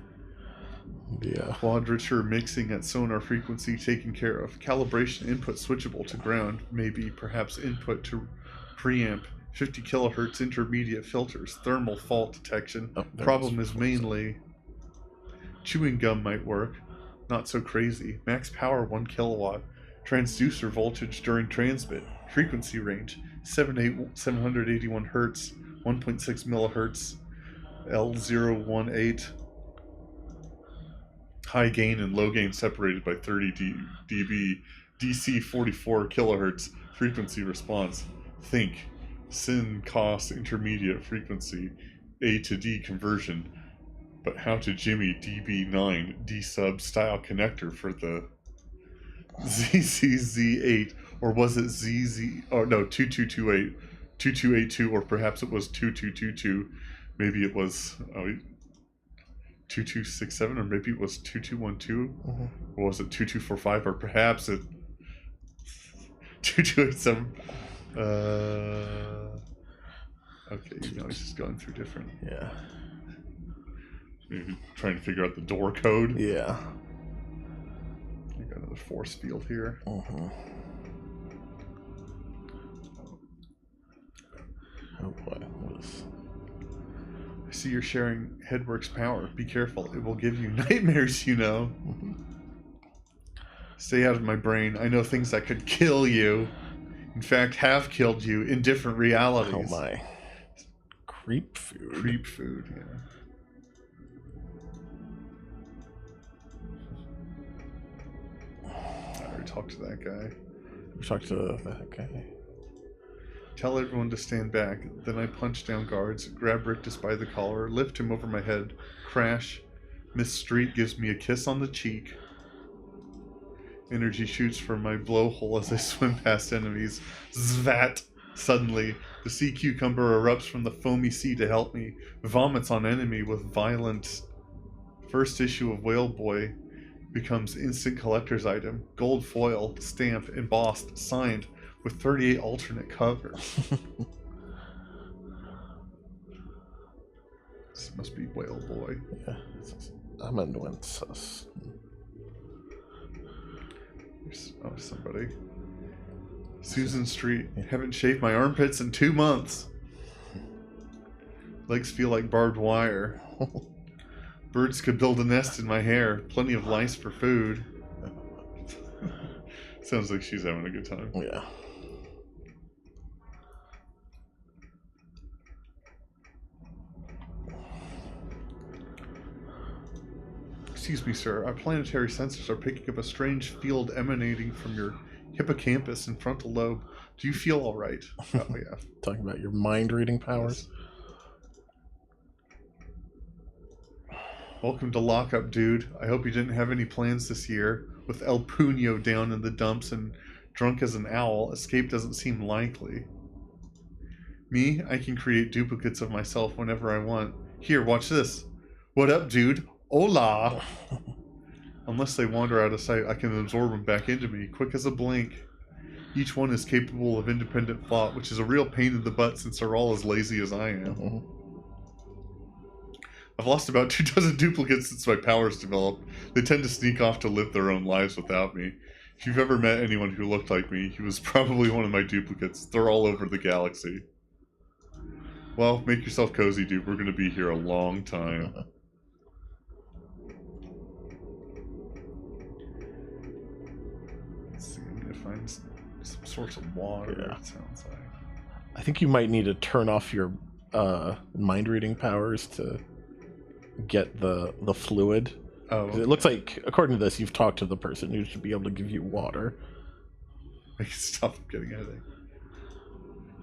Quadrature mixing at sonar frequency taken care of. Calibration input switchable to ground. Maybe perhaps input to preamp. 50 kilohertz intermediate filters. Thermal fault detection. Problem is mainly chewing gum might work. Not so crazy. Max power 1 kilowatt. Transducer voltage during transmit. Frequency range 781 hertz. 1.6 millihertz. L018. High gain and low gain separated by 30 dB. DC 44 kilohertz. Frequency response. Think. Sin cost intermediate frequency. A to D conversion. But how to Jimmy DB9 D sub style connector for the ZCZ8, or was it ZZ? Oh no, 2228, 2282, or perhaps it was 2222. Maybe it was 2267, or maybe it was 2212, or was it 2245, or perhaps it 2287. Okay, he's just going through different. Yeah. Maybe trying to figure out the door code. Yeah. I got another force field here. Oh boy, what is... I see you're sharing Headwork's power. Be careful, it will give you nightmares, you know. Stay out of my brain. I know things that could kill you. In fact, have killed you in different realities. Oh my. Creep food. Creep food, yeah. I already talked to that guy. We talked to that guy. Tell everyone to stand back. Then I punch down guards, grab Rictus by the collar, lift him over my head, crash. Miss Street gives me a kiss on the cheek. Energy shoots from my blowhole as I swim past enemies. Zvat! Suddenly, the sea cucumber erupts from the foamy sea to help me, vomits on enemy with violence. First issue of Whale Boy becomes instant collector's item. Gold foil, stamp, embossed, signed, with 38 alternate covers. This must be Whale Boy. Yeah. Amanuensis. Oh, somebody. Susan Street. Haven't shaved my armpits in 2 months. Legs feel like barbed wire. Birds could build a nest in my hair. Plenty of lice for food. Sounds like she's having a good time. Yeah. Excuse me, sir. Our planetary sensors are picking up a strange field emanating from your hippocampus and frontal lobe. Do you feel all right? Oh, yeah. Talking about your mind-reading powers. Yes. Welcome to lockup, dude. I hope you didn't have any plans this year. With El Puño down in the dumps and drunk as an owl, escape doesn't seem likely. Me, I can create duplicates of myself whenever I want. Here, watch this. What up, dude? Hola! Unless they wander out of sight, I can absorb them back into me, quick as a blink. Each one is capable of independent thought, which is a real pain in the butt since they're all as lazy as I am. I've lost about 24 duplicates since my powers developed. They tend to sneak off to live their own lives without me. If you've ever met anyone who looked like me, he was probably one of my duplicates. They're all over the galaxy. Well, make yourself cozy, dude. We're going to be here a long time. Let's see, I'm going to find some source of water, Yeah. it sounds like. I think you might need to turn off your mind-reading powers to get the fluid. Oh, okay. It looks like, according to this, you've talked to the person who should be able to give you water. I can stop getting a headache.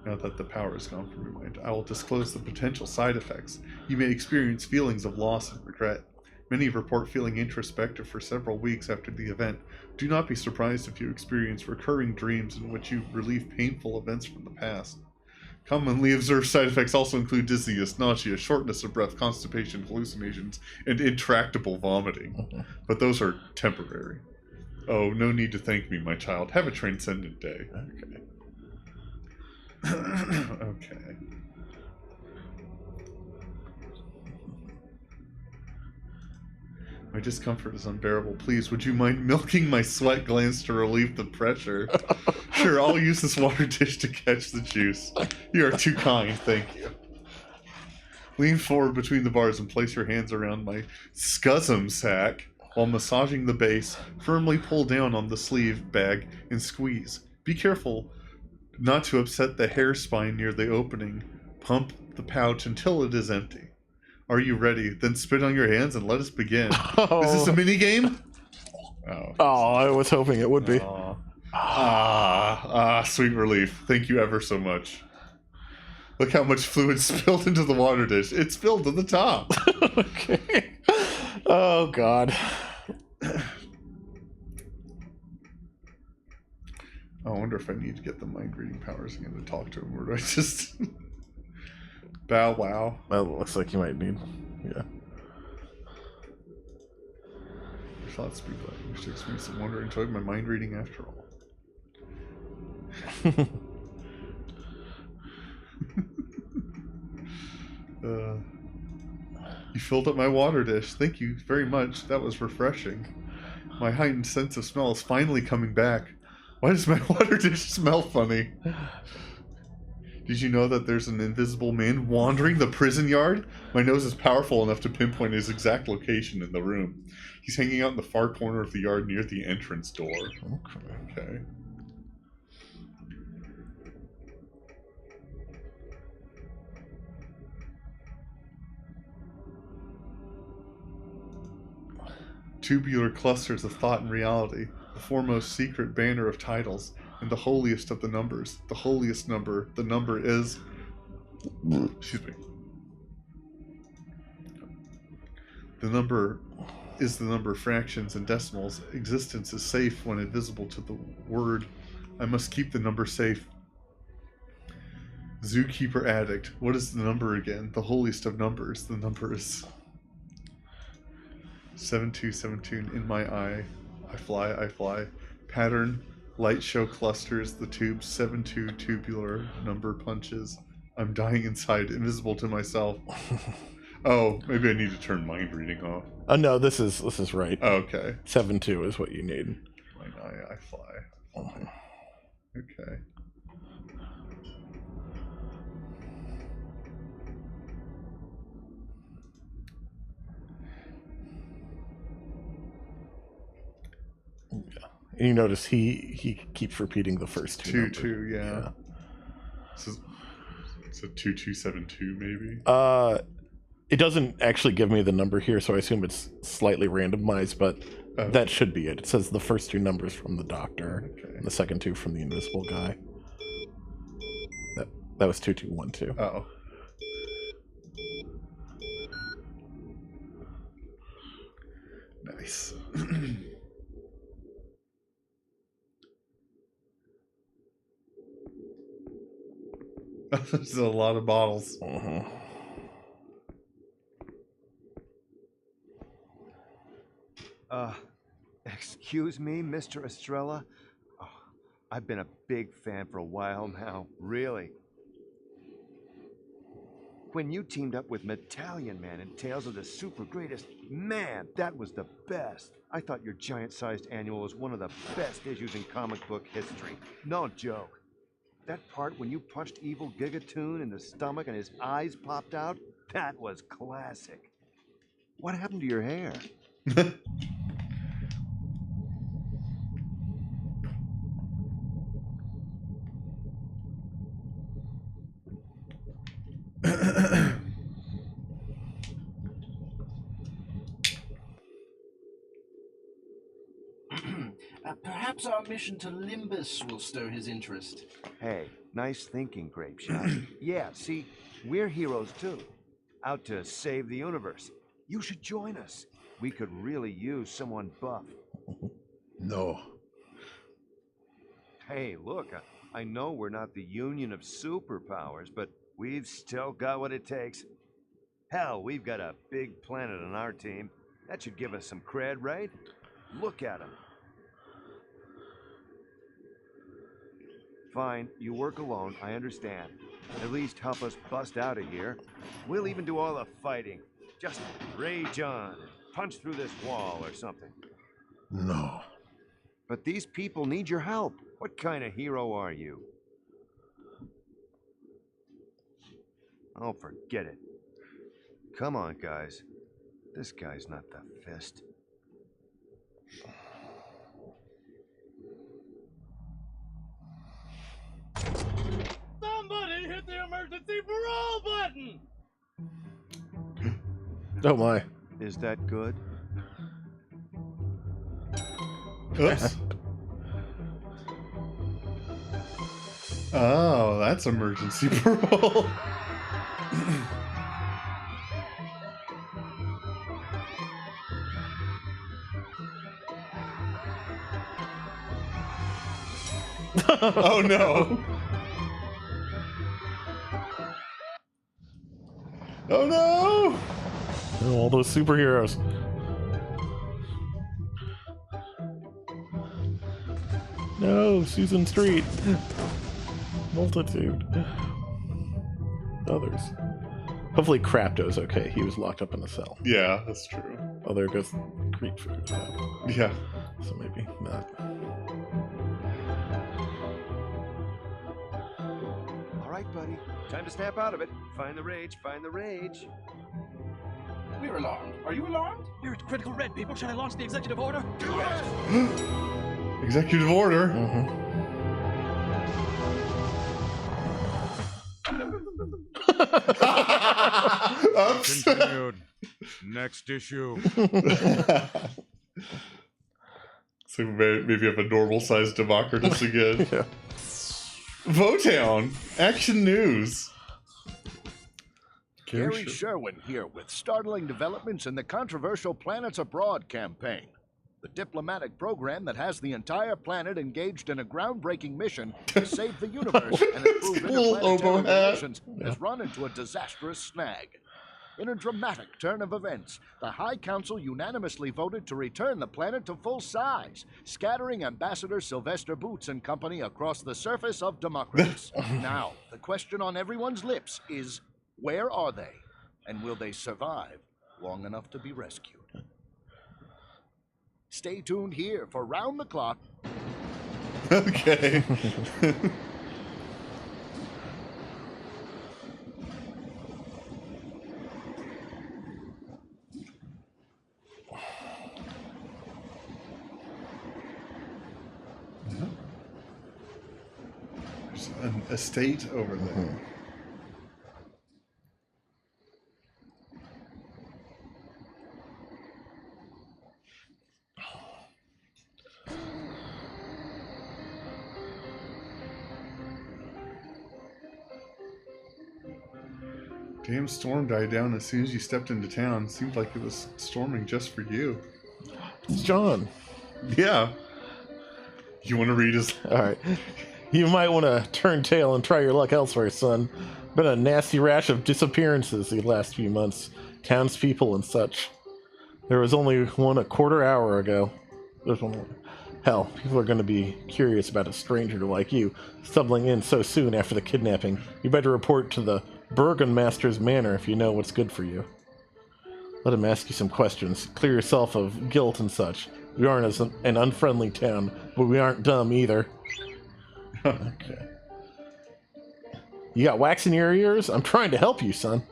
Now that the power is gone from your mind, I will disclose the potential side effects. You may experience feelings of loss and regret. Many report feeling introspective for several weeks after the event. Do not be surprised if you experience recurring dreams in which you relive painful events from the past. Commonly observed side effects also include dizziness, nausea, shortness of breath, constipation, hallucinations, and intractable vomiting. But those are temporary. Oh, no need to thank me, my child. Have a transcendent day. Okay. Okay. My discomfort is unbearable. Please, would you mind milking my sweat glands to relieve the pressure? Sure, I'll use this water dish to catch the juice. You are too kind, thank you. Lean forward between the bars and place your hands around my scusum sack while massaging the base. Firmly pull down on the sleeve bag and squeeze. Be careful not to upset the hair spine near the opening. Pump the pouch until it is empty. Are you ready? Then spit on your hands and let us begin. Oh. Is this a mini game? Oh, I was hoping it would be. Sweet relief. Thank you ever so much. Look how much fluid spilled into the water dish. It spilled to the top. Okay. Oh, God. I wonder if I need to get the mind reading powers again to talk to him, or do I just bow wow? That looks like you might need. Yeah. Your thoughts speak like you should experience some wonder and enjoy my mind reading after all. You filled up my water dish. Thank you very much. That was refreshing. My heightened sense of smell is finally coming back. Why does my water dish smell funny? Did you know that there's an invisible man wandering the prison yard? My nose is powerful enough to pinpoint his exact location in the room. He's hanging out in the far corner of the yard near the entrance door. Okay. Tubular clusters of thought and reality, the foremost secret banner of titles, and the holiest of the numbers. The holiest number, the number is... Excuse me. The number is the number of fractions and decimals. Existence is safe when invisible to the word. I must keep the number safe. Zookeeper addict. What is the number again? The holiest of numbers. The number is... 7272 in my eye. I fly. Pattern, light show clusters, the tubes, 72 tubular number punches. I'm dying inside, invisible to myself. Oh, maybe I need to turn mind reading off. Oh no, this is right. Oh, okay. 7-2 is what you need. I fly. Okay. Yeah. And you notice he keeps repeating the first two. 2-2, yeah. It's a 2272 maybe. It doesn't actually give me the number here, so I assume it's slightly randomized, but that should be it. It says the first two numbers from the doctor, and the second two from the invisible guy. That was 2212. Oh. Nice. There's a lot of bottles. Excuse me, Mr. Estrella? Oh, I've been a big fan for a while now, really. When you teamed up with Metallion Man in Tales of the Super Greatest, man, that was the best. I thought your giant-sized annual was one of the best issues in comic book history. No joke. That part when you punched evil Gigatoon in the stomach and his eyes popped out, that was classic. What happened to your hair? Perhaps our mission to Limbus will stir his interest. Hey, nice thinking, Grapeshot. Yeah, see, we're heroes too. Out to save the universe. You should join us. We could really use someone buff. No. Hey, look, I know we're not the Union of Superpowers, but we've still got what it takes. Hell, we've got a big planet on our team. That should give us some cred, right? Look at him. Fine, you work alone, I understand. At least help us bust out of here. We'll even do all the fighting. Just rage on and punch through this wall or something. No. But these people need your help. What kind of hero are you? Oh, forget it. Come on, guys. This guy's not the Fist. Somebody hit the emergency parole button! Oh my. Is that good? Oops. Oh, that's emergency parole. Oh no. Oh no! Oh, all those superheroes. No, Susan Street. Multitude. Others. Hopefully Crapto's okay. He was locked up in a cell. Yeah, that's true. Oh, there goes Creep Food. Yeah. So maybe not. All right, buddy. Time to snap out of it. Find the rage, find the rage. We're alarmed. Are you alarmed? You're at critical red, people. Should I launch the executive order? Do it! Executive order. Oops. Continued. Next issue. So maybe have a normal-sized Democratus again. Yeah. Votown. Action News. Gary Sherwin here with startling developments in the controversial Planets Abroad campaign. The diplomatic program that has the entire planet engaged in a groundbreaking mission to save the universe and improve interplanetary relations has run into a disastrous snag. In a dramatic turn of events, the High Council unanimously voted to return the planet to full size, scattering Ambassador Sylvester Boots and company across the surface of Democritus. Now, the question on everyone's lips is, where are they? And will they survive long enough to be rescued? Stay tuned here for Round the Clock. Okay. There's an estate over there. Damn storm died down as soon as you stepped into town. Seemed like it was storming just for you. It's John. Yeah. You want to read his... Alright. You might want to turn tail and try your luck elsewhere, son. Been a nasty rash of disappearances the last few months. Townspeople and such. There was only one a quarter hour ago. There's one more. Hell, people are going to be curious about a stranger like you stumbling in so soon after the kidnapping. You better report to the Burgomaster's manor if you know what's good for you. Let him ask you some questions. Clear yourself of guilt and such. We aren't an unfriendly town, but we aren't dumb either. Okay. You got wax in your ears? I'm trying to help you, son.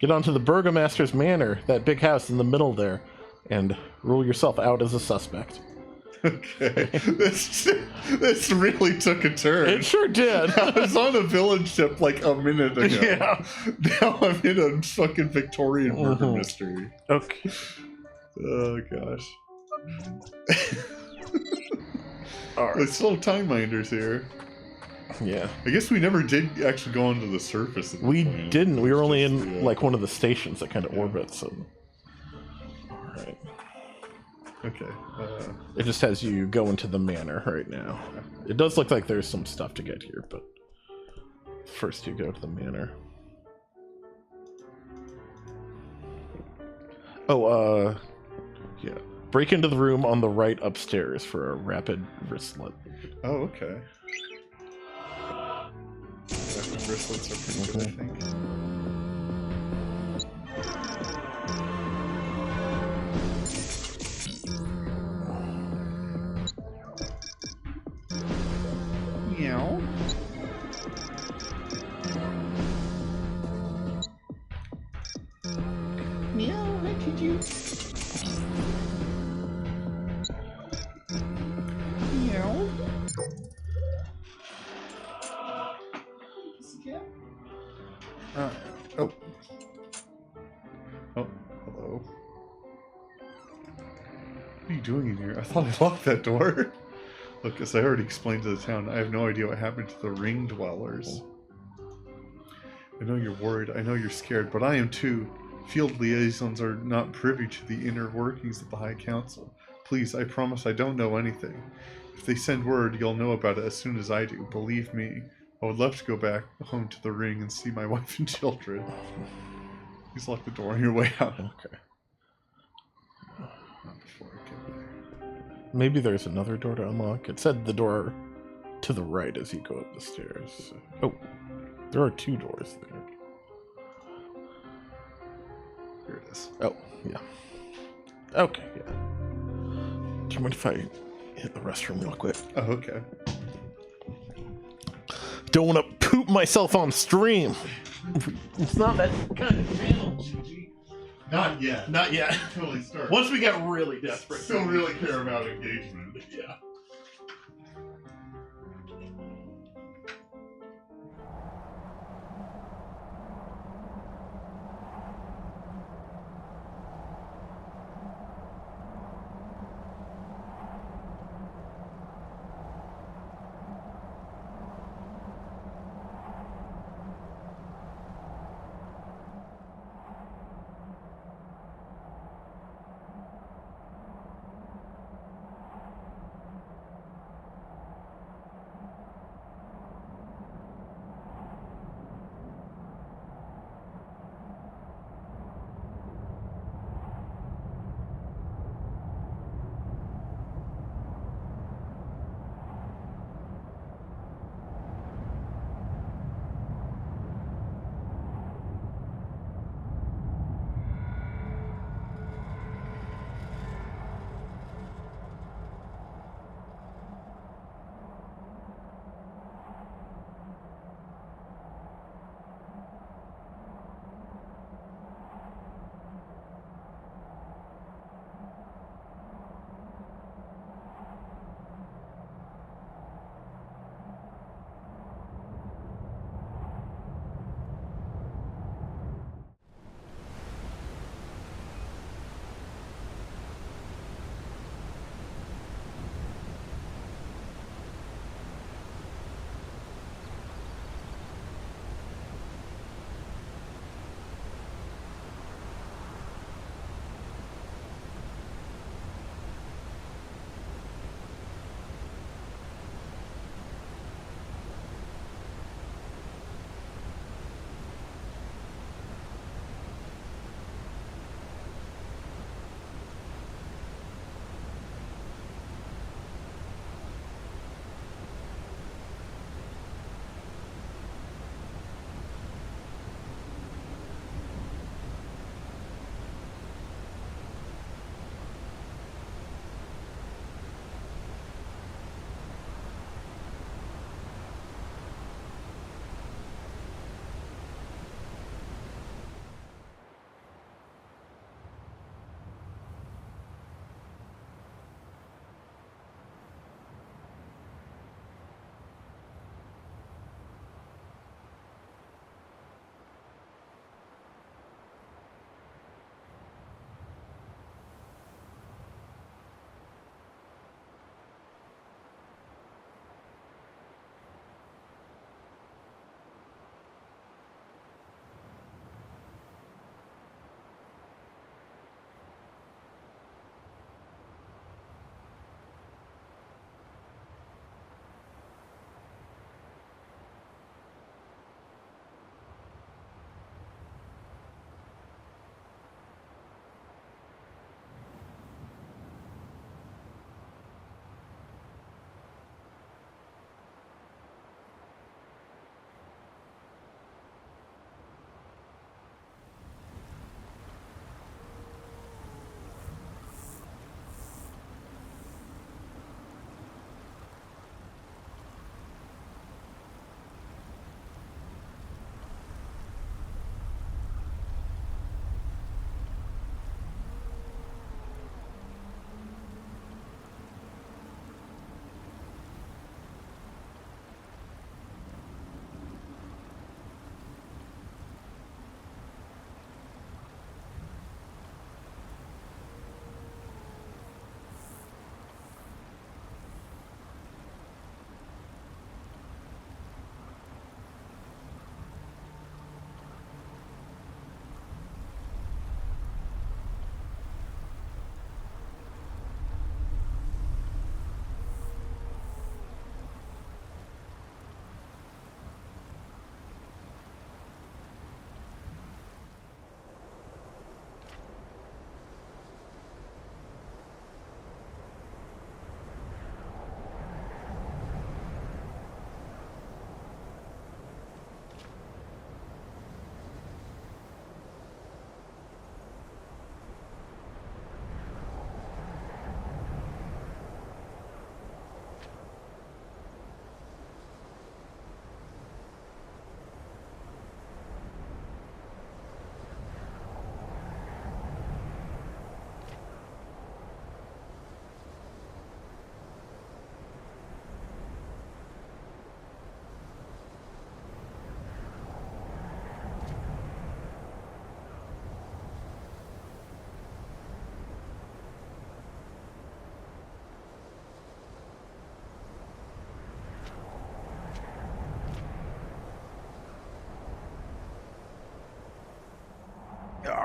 Get onto the Burgomaster's manor, that big house in the middle there, and rule yourself out as a suspect. Okay. This really took a turn. It sure did. I was on a village ship like a minute ago. Yeah. Now I'm in a fucking Victorian murder mystery. Okay. Oh, gosh. Alright. There's still time minders here. Yeah. I guess we never did actually go onto the surface. We didn't. We were only in like one of the stations that kind of orbits. So. Alright. Okay. It just has you go into the manor right now. It does look like there's some stuff to get here, but first you go to the manor. Oh, yeah. Break into the room on the right upstairs for a rapid wristlet. Oh, okay. Rapid wristlets are pretty good, I think. Meow. Meow, what did you... Meow. Oh. Oh, hello. What are you doing in here? I thought I locked that door. Look, as I already explained to the town, I have no idea what happened to the ring dwellers. I know you're worried, I know you're scared, but I am too. Field liaisons are not privy to the inner workings of the High Council. Please, I promise I don't know anything. If they send word, you'll know about it as soon as I do. Believe me. I would love to go back home to the ring and see my wife and children. Please lock the door on your way out. Okay. Not before I get there. Maybe there's another door to unlock. It said the door to the right as you go up the stairs. Oh, there are two doors there. Here it is. Oh, yeah. Okay, yeah. Do you mind if I hit the restroom real quick? Oh, okay. Don't want to poop myself on stream. It's not that kind of channel, GG. Not yet. Not yet. Until they start. Once we get really desperate. Still really care about engagement. Yeah.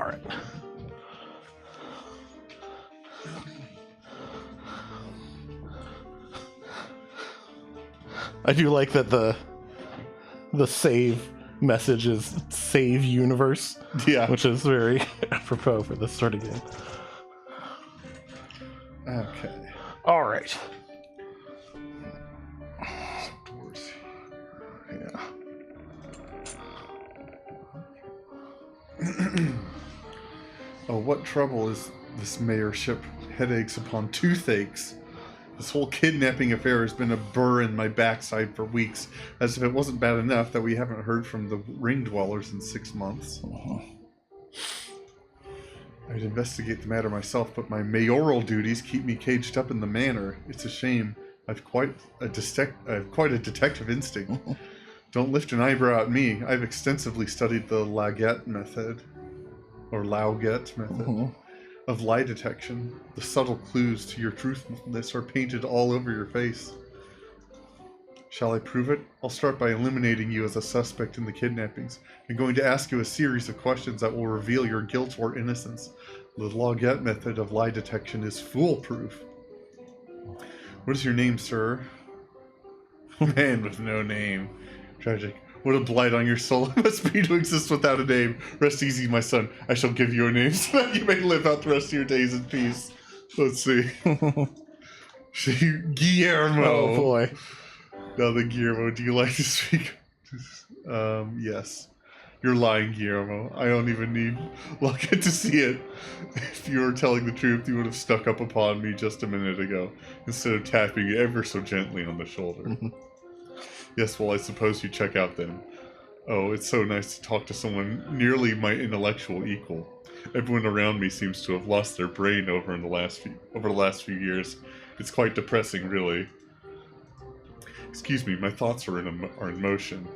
Alright. I do like that the save message is save universe. Yeah. Which is very apropos for this sort of game. Okay. Alright. Doors. Yeah. Oh, what trouble is this mayorship? Headaches upon toothaches. This whole kidnapping affair has been a burr in my backside for weeks, as if it wasn't bad enough that we haven't heard from the ring dwellers in 6 months. I'd investigate the matter myself, but my mayoral duties keep me caged up in the manor. It's a shame. I've quite a detective instinct. Don't lift an eyebrow at me. I've extensively studied the Lauget method, or Lauget method, of lie detection. The subtle clues to your truthfulness are painted all over your face. Shall I prove it? I'll start by eliminating you as a suspect in the kidnappings. I'm going to ask you a series of questions that will reveal your guilt or innocence. The Lauget method of lie detection is foolproof. What is your name, sir? Man with no name. Tragic. What a blight on your soul it must be to exist without a name. Rest easy, my son. I shall give you a name so that you may live out the rest of your days in peace. Let's see. Guillermo. Oh boy. Now then, Guillermo, do you like to speak? Yes. You're lying, Guillermo. I don't even need Lockett to see it. If you were telling the truth, you would have stuck up upon me just a minute ago, instead of tapping ever so gently on the shoulder. Yes, well, I suppose you check out then. Oh, it's so nice to talk to someone nearly my intellectual equal. Everyone around me seems to have lost their brain over the last few years. It's quite depressing, really. Excuse me, my thoughts are in motion.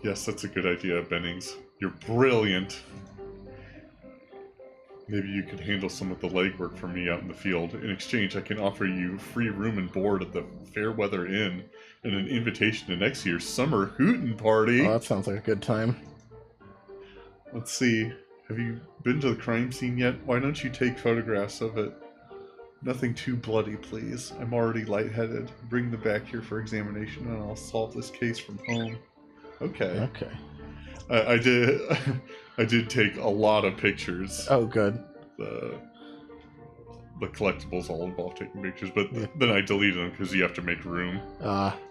Yes, that's a good idea, Bennings. You're brilliant. Maybe you could handle some of the legwork for me out in the field. In exchange, I can offer you free room and board at the Fairweather Inn and an invitation to next year's summer hootin' party. Oh, that sounds like a good time. Let's see. Have you been to the crime scene yet? Why don't you take photographs of it? Nothing too bloody, please. I'm already lightheaded. Bring them back here for examination and I'll solve this case from home. Okay. Okay. I did take a lot of pictures. Oh, good. The collectibles all involve taking pictures, but then I deleted them because you have to make room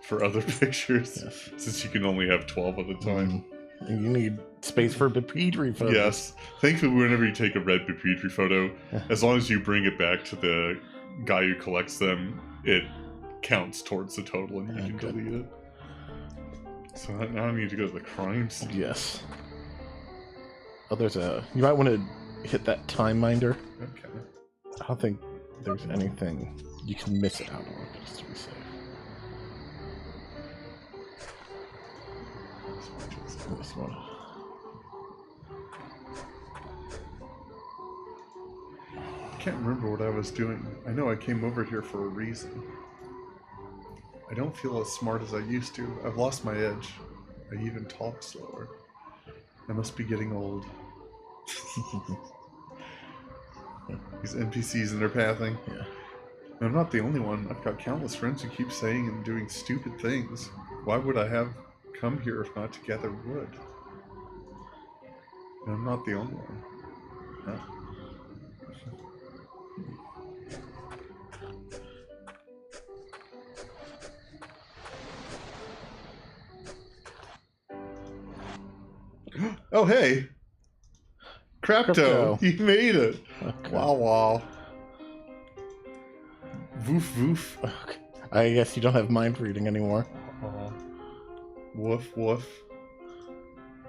for other pictures, since you can only have 12 at a time. And you need space for Petrie photos. Yes. Thankfully, whenever you take a red Petrie photo, as long as you bring it back to the guy who collects them, it counts towards the total and you can delete it. So now I need to go to the crime scene. Yes. Oh, there's a... You might want to hit that time minder. Okay. I don't think there's anything you can miss it out on, just to be safe. This one. I can't remember what I was doing. I know I came over here for a reason. I don't feel as smart as I used to. I've lost my edge. I even talk slower. I must be getting old. These NPCs and their pathing. Yeah. And I'm not the only one. I've got countless friends who keep saying and doing stupid things. Why would I have come here if not to gather wood? And I'm not the only one. Huh? Oh, hey! Crapto! You made it! Okay. Wow, wow. Woof, woof. Okay. I guess you don't have mind reading anymore. Woof, woof.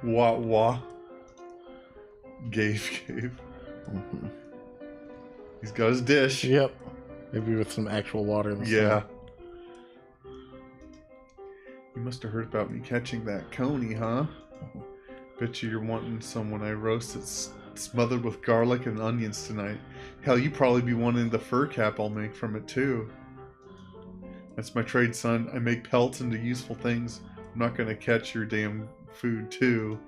Wah, wah. Gave. Mm-hmm. He's got his dish. Yep. Maybe with some actual water. Yeah. You must have heard about me catching that coney, huh? Bet you're wanting someone I roasted smothered with garlic and onions tonight. Hell, you probably be wanting the fur cap I'll make from it too. That's my trade, son. I make pelts into useful things. I'm not gonna catch your damn food too.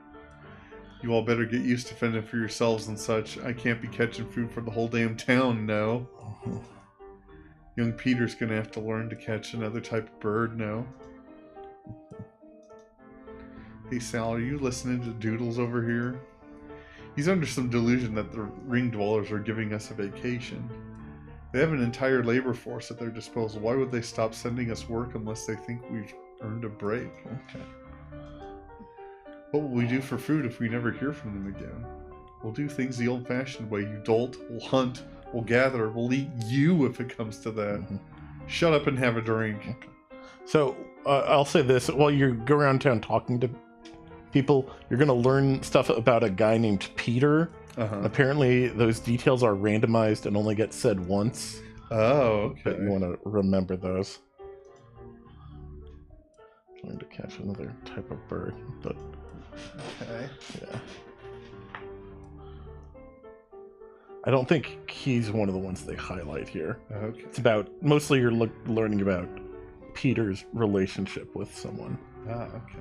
You all better get used to fending for yourselves and such. I can't be catching food for the whole damn town, no. Young Peter's gonna have to learn to catch another type of bird now. Hey Sal, are you listening to Doodles over here? He's under some delusion that the ring dwellers are giving us a vacation. They have an entire labor force at their disposal. Why would they stop sending us work unless they think we've earned a break? Okay. What will we do for food if we never hear from them again? We'll do things the old-fashioned way, you dolt. We'll hunt, we'll gather, we'll eat you if it comes to that. Shut up and have a drink. Okay. So, I'll say this. While you go around town talking to people, you're going to learn stuff about a guy named Peter. Apparently, those details are randomized and only get said once. Oh, okay. But you want to remember those. Trying to catch another type of bird, but... Okay. Yeah. I don't think he's one of the ones they highlight here. Okay. It's about... Mostly you're learning about Peter's relationship with someone. Ah, okay.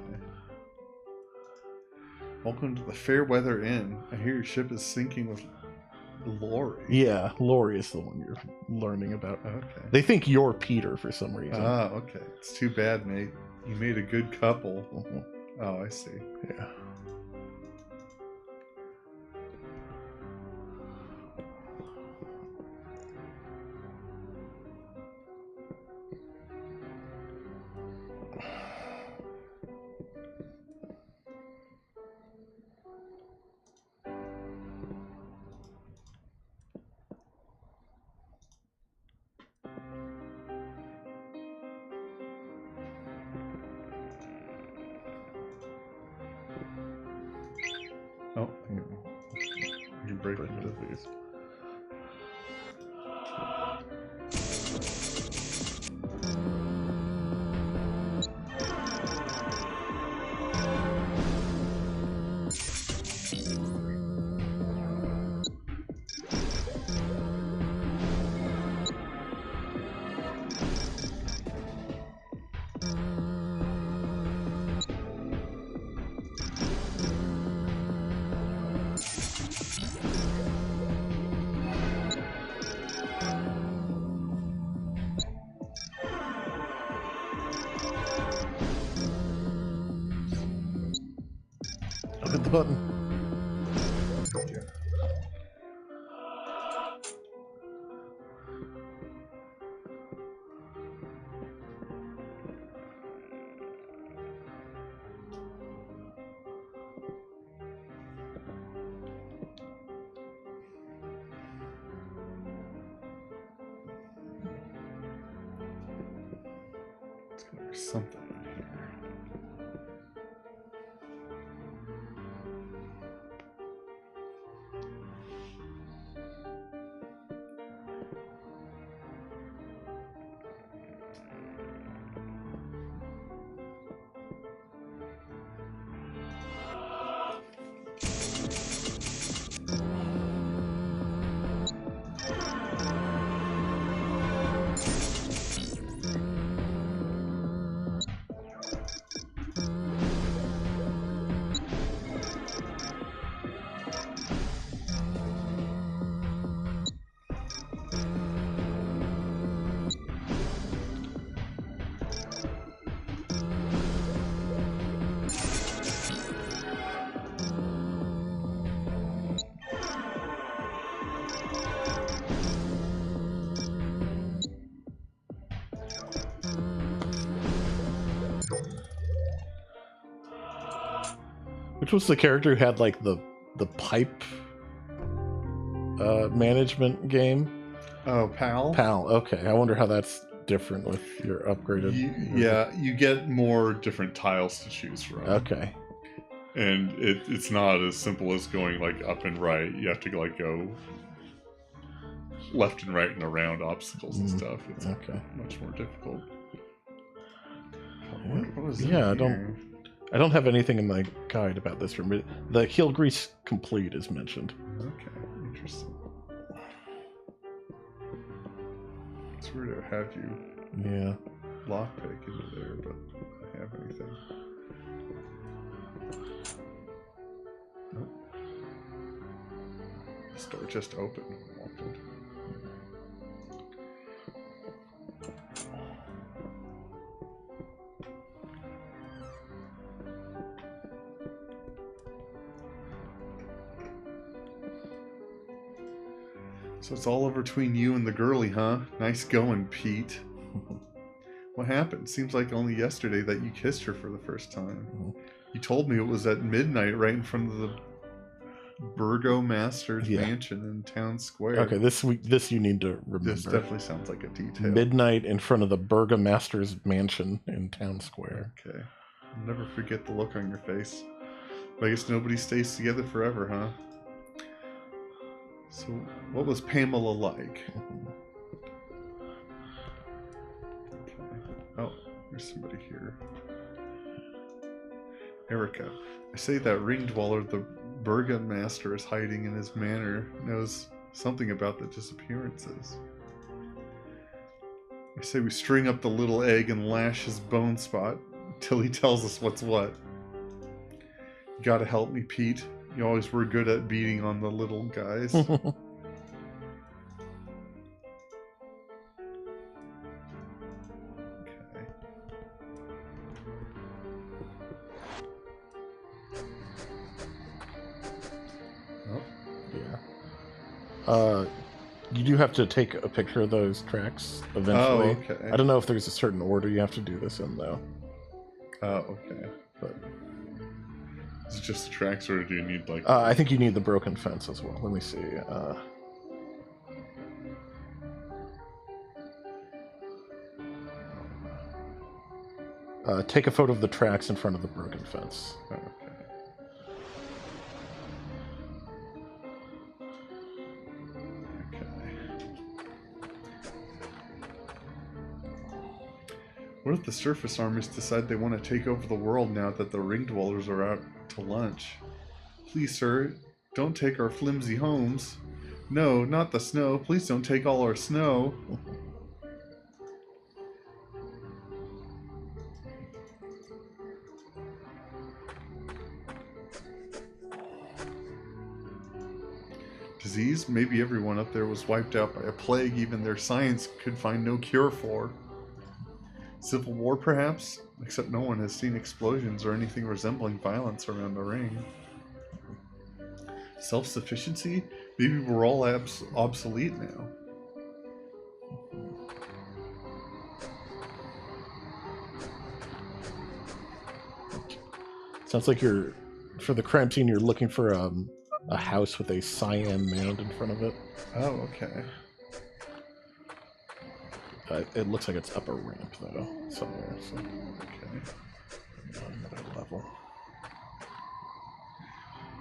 Welcome to the Fairweather Inn. I hear your ship is sinking with Lori. Yeah, Lori is the one you're learning about. Okay. They think you're Peter for some reason. Ah, okay. It's too bad, mate. You made a good couple. Oh, I see. Yeah. Oh, you break into these. Hit the button. There's something in here. Which was the character who had like the pipe management game? Oh, Pal? Pal, okay. I wonder how that's different with your upgraded... Yeah, you get more different tiles to choose from. Okay. And it's not as simple as going like up and right. You have to like go left and right and around obstacles and stuff. It's much more difficult. What was yeah, I don't have anything in my guide about this room, but the heel grease complete is mentioned. Okay, interesting. It's weird to have you lockpick into there, but I don't have anything. Nope. This door just opened when I walked in. So it's all over between you and the girlie, huh? Nice going, Pete. What happened? Seems like only yesterday that you kissed her for the first time. You told me it was at midnight right in front of the Burgomaster's mansion in Town Square. Okay, this you need to remember. This definitely sounds like a detail. Midnight in front of the Burgomaster's mansion in Town Square. Okay. I'll never forget the look on your face. But I guess nobody stays together forever, huh? So, what was Pamela like? Okay. Oh, there's somebody here. Erica. I say that ring dweller the Burgomaster is hiding in his manor knows something about the disappearances. I say we string up the little egg and lash his bone spot till he tells us what's what. You gotta help me, Pete. You always were good at beating on the little guys. You do have to take a picture of those tracks eventually. Oh, okay. I don't know if there's a certain order you have to do this in, though. Oh, okay. But is it just the tracks, or do you need, like... I think you need the broken fence as well. Let me see. Take a photo of the tracks in front of the broken fence. Oh, okay. What if the surface armies decide they want to take over the world now that the ring dwellers are out to lunch? Please, sir, don't take our flimsy homes. No, not the snow. Please don't take all our snow. Disease? Maybe everyone up there was wiped out by a plague even their science could find no cure for. Civil war, perhaps? Except no one has seen explosions or anything resembling violence around the ring. Self-sufficiency? Maybe we're all obsolete now. Sounds like you're, for the crime scene, you're looking for a house with a cyan mound in front of it. Oh, okay. It looks like it's up a ramp, though, somewhere. So. Okay. Another level.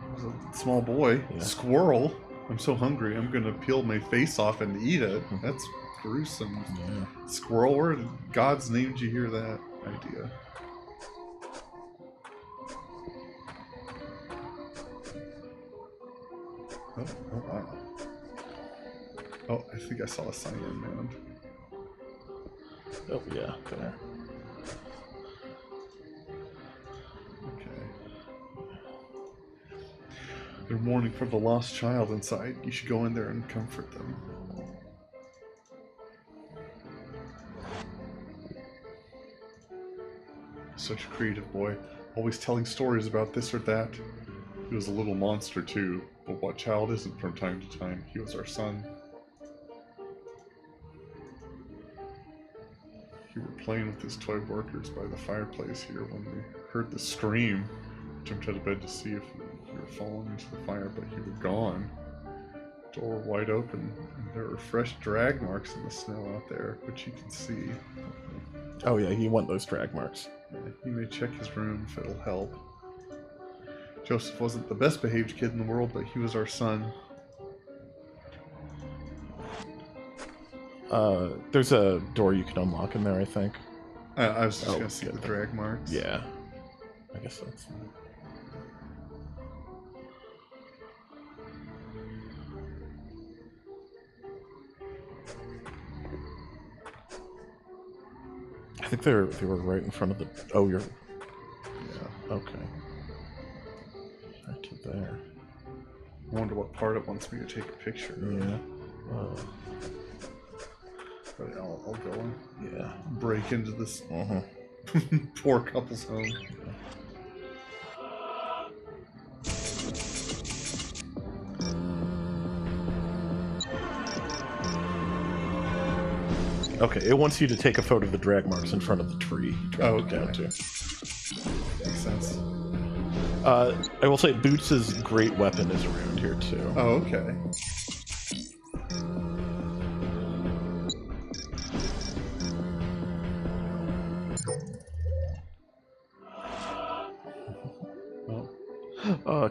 There's a small boy. Yeah. Squirrel. I'm so hungry, I'm going to peel my face off and eat it. That's gruesome. Yeah. Squirrel, where in God's name did you hear that idea? Oh, wow. Oh, I think I saw a cyan mound. Oh, yeah, there. Okay. They're mourning for the lost child inside. You should go in there and comfort them. Such a creative boy. Always telling stories about this or that. He was a little monster too, but what child isn't from time to time? He was our son. We were playing with his toy workers by the fireplace here when we heard the scream. Jumped out of bed to see if we were falling into the fire, but you were gone. Door wide open, and there were fresh drag marks in the snow out there, which you can see. Oh yeah, you want those drag marks. You may check his room if it'll help. Joseph wasn't the best behaved kid in the world, but he was our son. There's a door you can unlock in there, I think. I was just gonna see the drag marks. Yeah. I guess that's... I think they were right in front of the... Oh, you're... Yeah, okay. Right to there. I wonder what part it wants me to take a picture of. Yeah. But I'll go and break into this poor couple's home. Okay, it wants you to take a photo of the drag marks in front of the tree. Oh, okay. Down to. Makes sense. I will say Boots' great weapon is around here too. Oh, okay.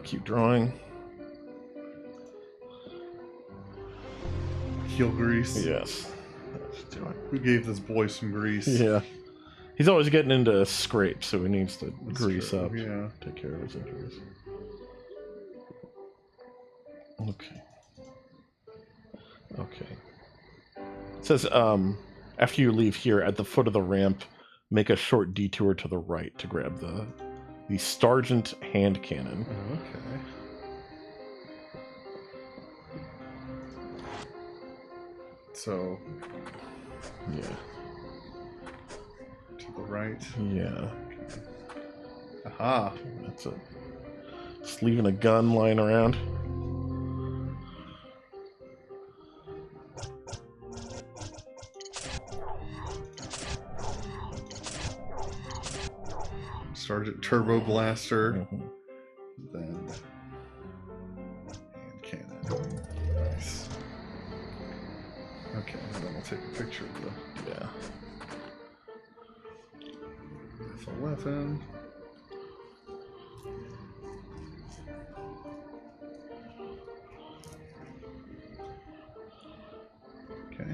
Cute drawing. Heel grease. Yes. Who gave this boy some grease? Yeah. He's always getting into scrapes, so he needs to grease true, up. yeah. Take care of his injuries. Okay. Okay. It says, after you leave here, at the foot of the ramp, make a short detour to the right to grab the Stargent hand cannon. Oh, okay. So... Yeah. To the right? Yeah. Aha! That's it. Just leaving a gun lying around. Sergeant Turbo Blaster. Then hand cannon. Nice. Okay, and then we'll take a picture of the F11. Okay.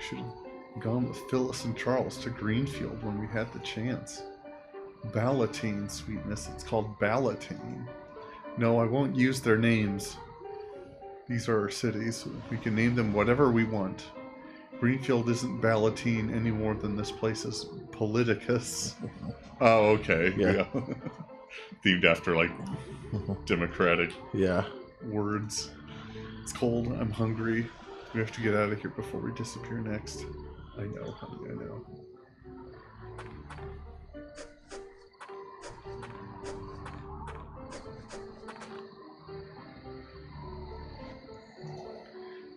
Should have gone with Phyllis and Charles to Greenfield when we had the chance. Ballatine, sweetness. It's called Ballatine. No, I won't use their names. These are our cities. We can name them whatever we want. Greenfield isn't Ballatine any more than this place is Politicus. Oh, okay. Yeah. Themed after, like, democratic words. It's cold. I'm hungry. We have to get out of here before we disappear next. I know, honey, I know.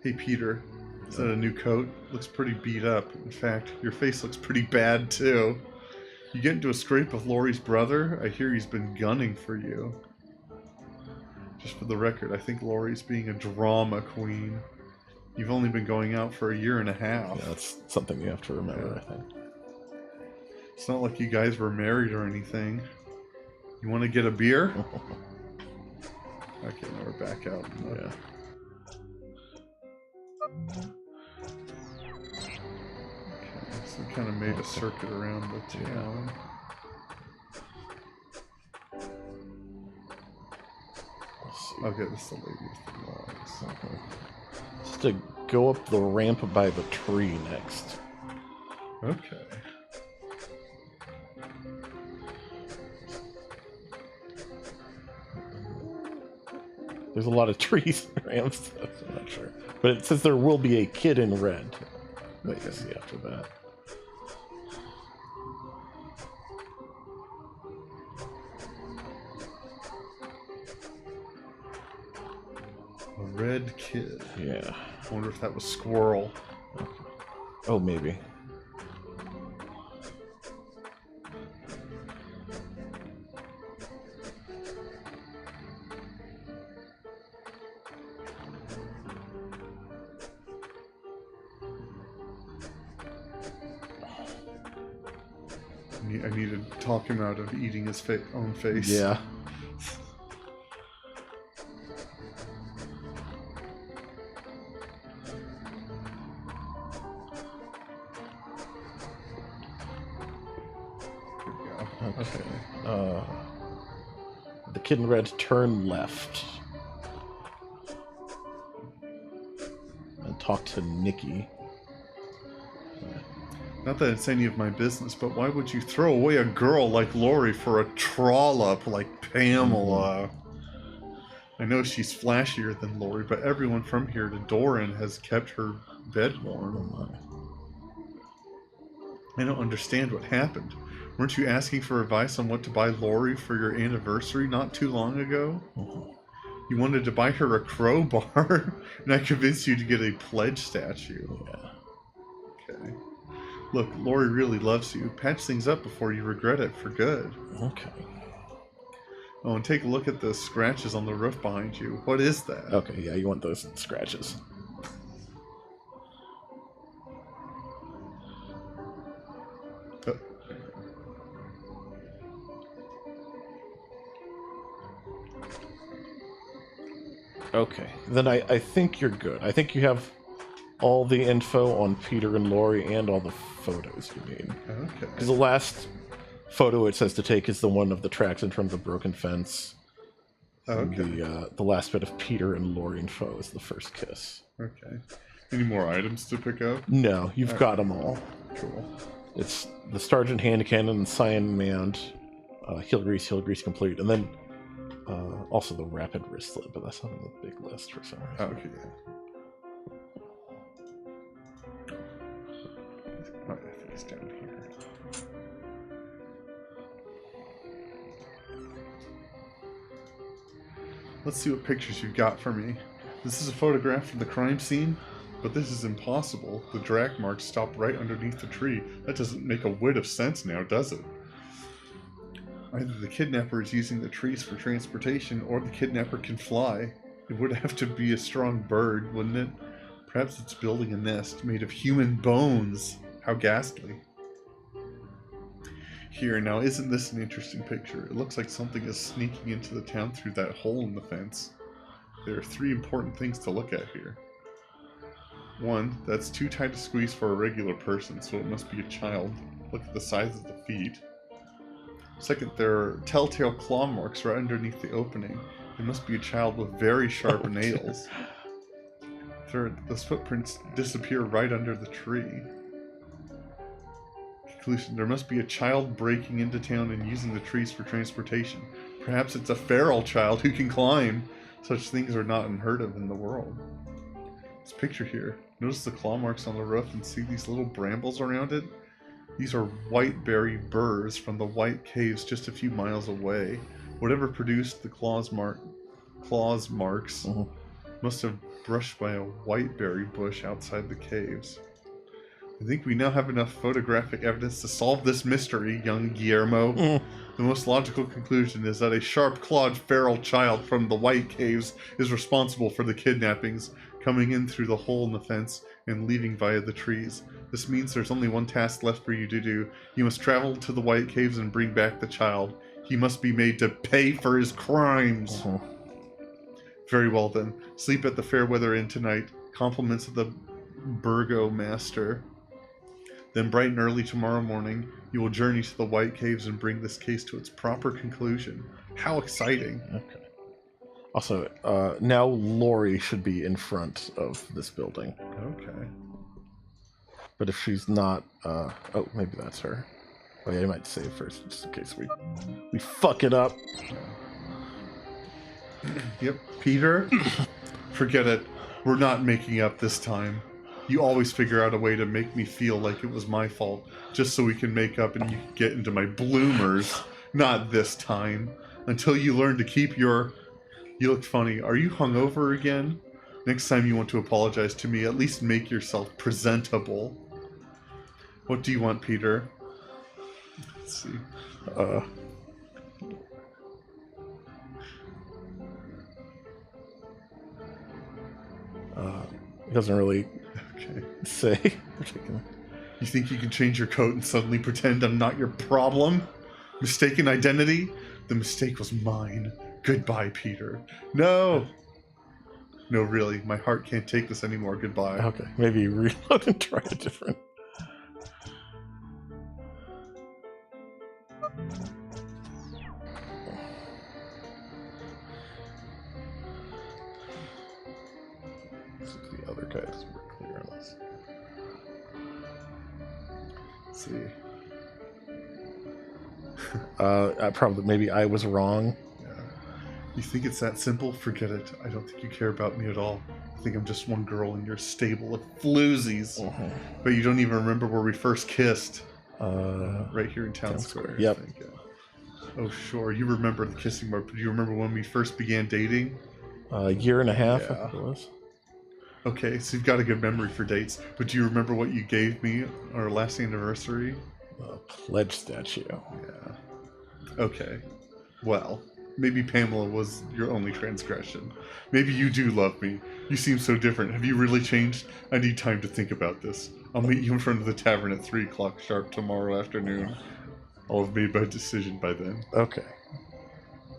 Hey, Peter. Is that a new coat? Looks pretty beat up. In fact, your face looks pretty bad, too. You get into a scrape with Laurie's brother? I hear he's been gunning for you. Just for the record, I think Laurie's being a drama queen. You've only been going out for a year and a half. Yeah, that's something you have to remember, I think. It's not like you guys were married or anything. You want to get a beer? Okay, now we're back out. Yeah. Okay, so we kind of made a circuit around the town. Okay, this is the lady with the logs. Just to go up the ramp by the tree next. Okay. There's a lot of trees and ramps, so I'm not sure. But it says there will be a kid in red. Wait, I see after that. A red kid. Yeah. I wonder if that was Squirrel. Okay. Oh, maybe. I need to talk him out of eating his own face. Yeah. Okay. The kid in red, turn left. And talk to Nikki. Not that it's any of my business, but why would you throw away a girl like Lori for a trollop like Pamela? I know she's flashier than Lori, but everyone from here to Doran has kept her bed warm. I don't understand what happened. Weren't you asking for advice on what to buy Lori for your anniversary not too long ago? You wanted to buy her a crowbar, and I convinced you to get a pledge statue. Yeah. Okay. Look, Lori really loves you. Patch things up before you regret it for good. Okay. Oh, and take a look at the scratches on the roof behind you. What is that? Okay, yeah, you want those scratches. Okay, then I think you're good. I think you have all the info on Peter and Lori and all the photos you need. Okay. Because the last photo it says to take is the one of the tracks in front of the broken fence. Okay. The last bit of Peter and Lori info is the first kiss. Okay. Any more items to pick up? No, you've got them all. Cool. It's the Sergeant Hand Cannon and Cyan Mand, Heel Grease complete, and then also the Rapid Wristlet, but that's not on the big list for some reason. Okay, yeah. I think it's down here. Let's see what pictures you've got for me. This is a photograph from the crime scene, but this is impossible. The drag marks stop right underneath the tree. That doesn't make a whit of sense now, does it? Either the kidnapper is using the trees for transportation, or the kidnapper can fly. It would have to be a strong bird, wouldn't it? Perhaps it's building a nest made of human bones. How ghastly. Here, now isn't this an interesting picture? It looks like something is sneaking into the town through that hole in the fence. There are 3 important things to look at here. 1, that's too tight to squeeze for a regular person, so it must be a child. Look at the size of the feet. 2nd, there are telltale claw marks right underneath the opening. It must be a child with very sharp nails. 3rd, those footprints disappear right under the tree. Conclusion, there must be a child breaking into town and using the trees for transportation. Perhaps it's a feral child who can climb. Such things are not unheard of in the world. This picture here, notice the claw marks on the roof and see these little brambles around it? These are whiteberry burrs from the White Caves just a few miles away. Whatever produced the claws marks must have brushed by a whiteberry bush outside the caves. I think we now have enough photographic evidence to solve this mystery, young Guillermo. The most logical conclusion is that a sharp-clawed feral child from the White Caves is responsible for the kidnappings, coming in through the hole in the fence and leaving via the trees. This means there's only one task left for you to do. You must travel to the White Caves and bring back the child. He must be made to pay for his crimes. Very well then. Sleep at the Fairweather Inn tonight. Compliments of the Burgomaster. Then bright and early tomorrow morning, you will journey to the White Caves and bring this case to its proper conclusion. How exciting. Okay. Also, now Lori should be in front of this building. Okay. But if she's not, oh, maybe that's her. Oh yeah, I might save first, just in case we fuck it up. Yep. Peter, forget it. We're not making up this time. You always figure out a way to make me feel like it was my fault, just so we can make up and you can get into my bloomers. Not this time. Until you learn to keep your... You look funny. Are you hungover again? Next time you want to apologize to me, at least make yourself presentable. What do you want, Peter? Let's see. It doesn't really say. You think you can change your coat and suddenly pretend I'm not your problem? Mistaken identity? The mistake was mine. Goodbye, Peter. No! No, really. My heart can't take this anymore. Goodbye. Okay, maybe reload and try a different... The other guy doesn't work clear on this. Let's see. Maybe I was wrong. Yeah. You think it's that simple? Forget it. I don't think you care about me at all. I think I'm just one girl in your stable of floozies. But you don't even remember where we first kissed. Right here in Town Square. Yep. I think, yeah. Oh, sure. You remember the kissing part, but do you remember when we first began dating? A year and a half, Yeah. I think it was. Okay, so you've got a good memory for dates, but do you remember what you gave me on our last anniversary? A pledge statue. Yeah. Okay. Well, maybe Pamela was your only transgression. Maybe you do love me. You seem so different. Have you really changed? I need time to think about this. I'll meet you in front of the tavern at 3 o'clock sharp tomorrow afternoon. I'll have made my decision by then. Okay.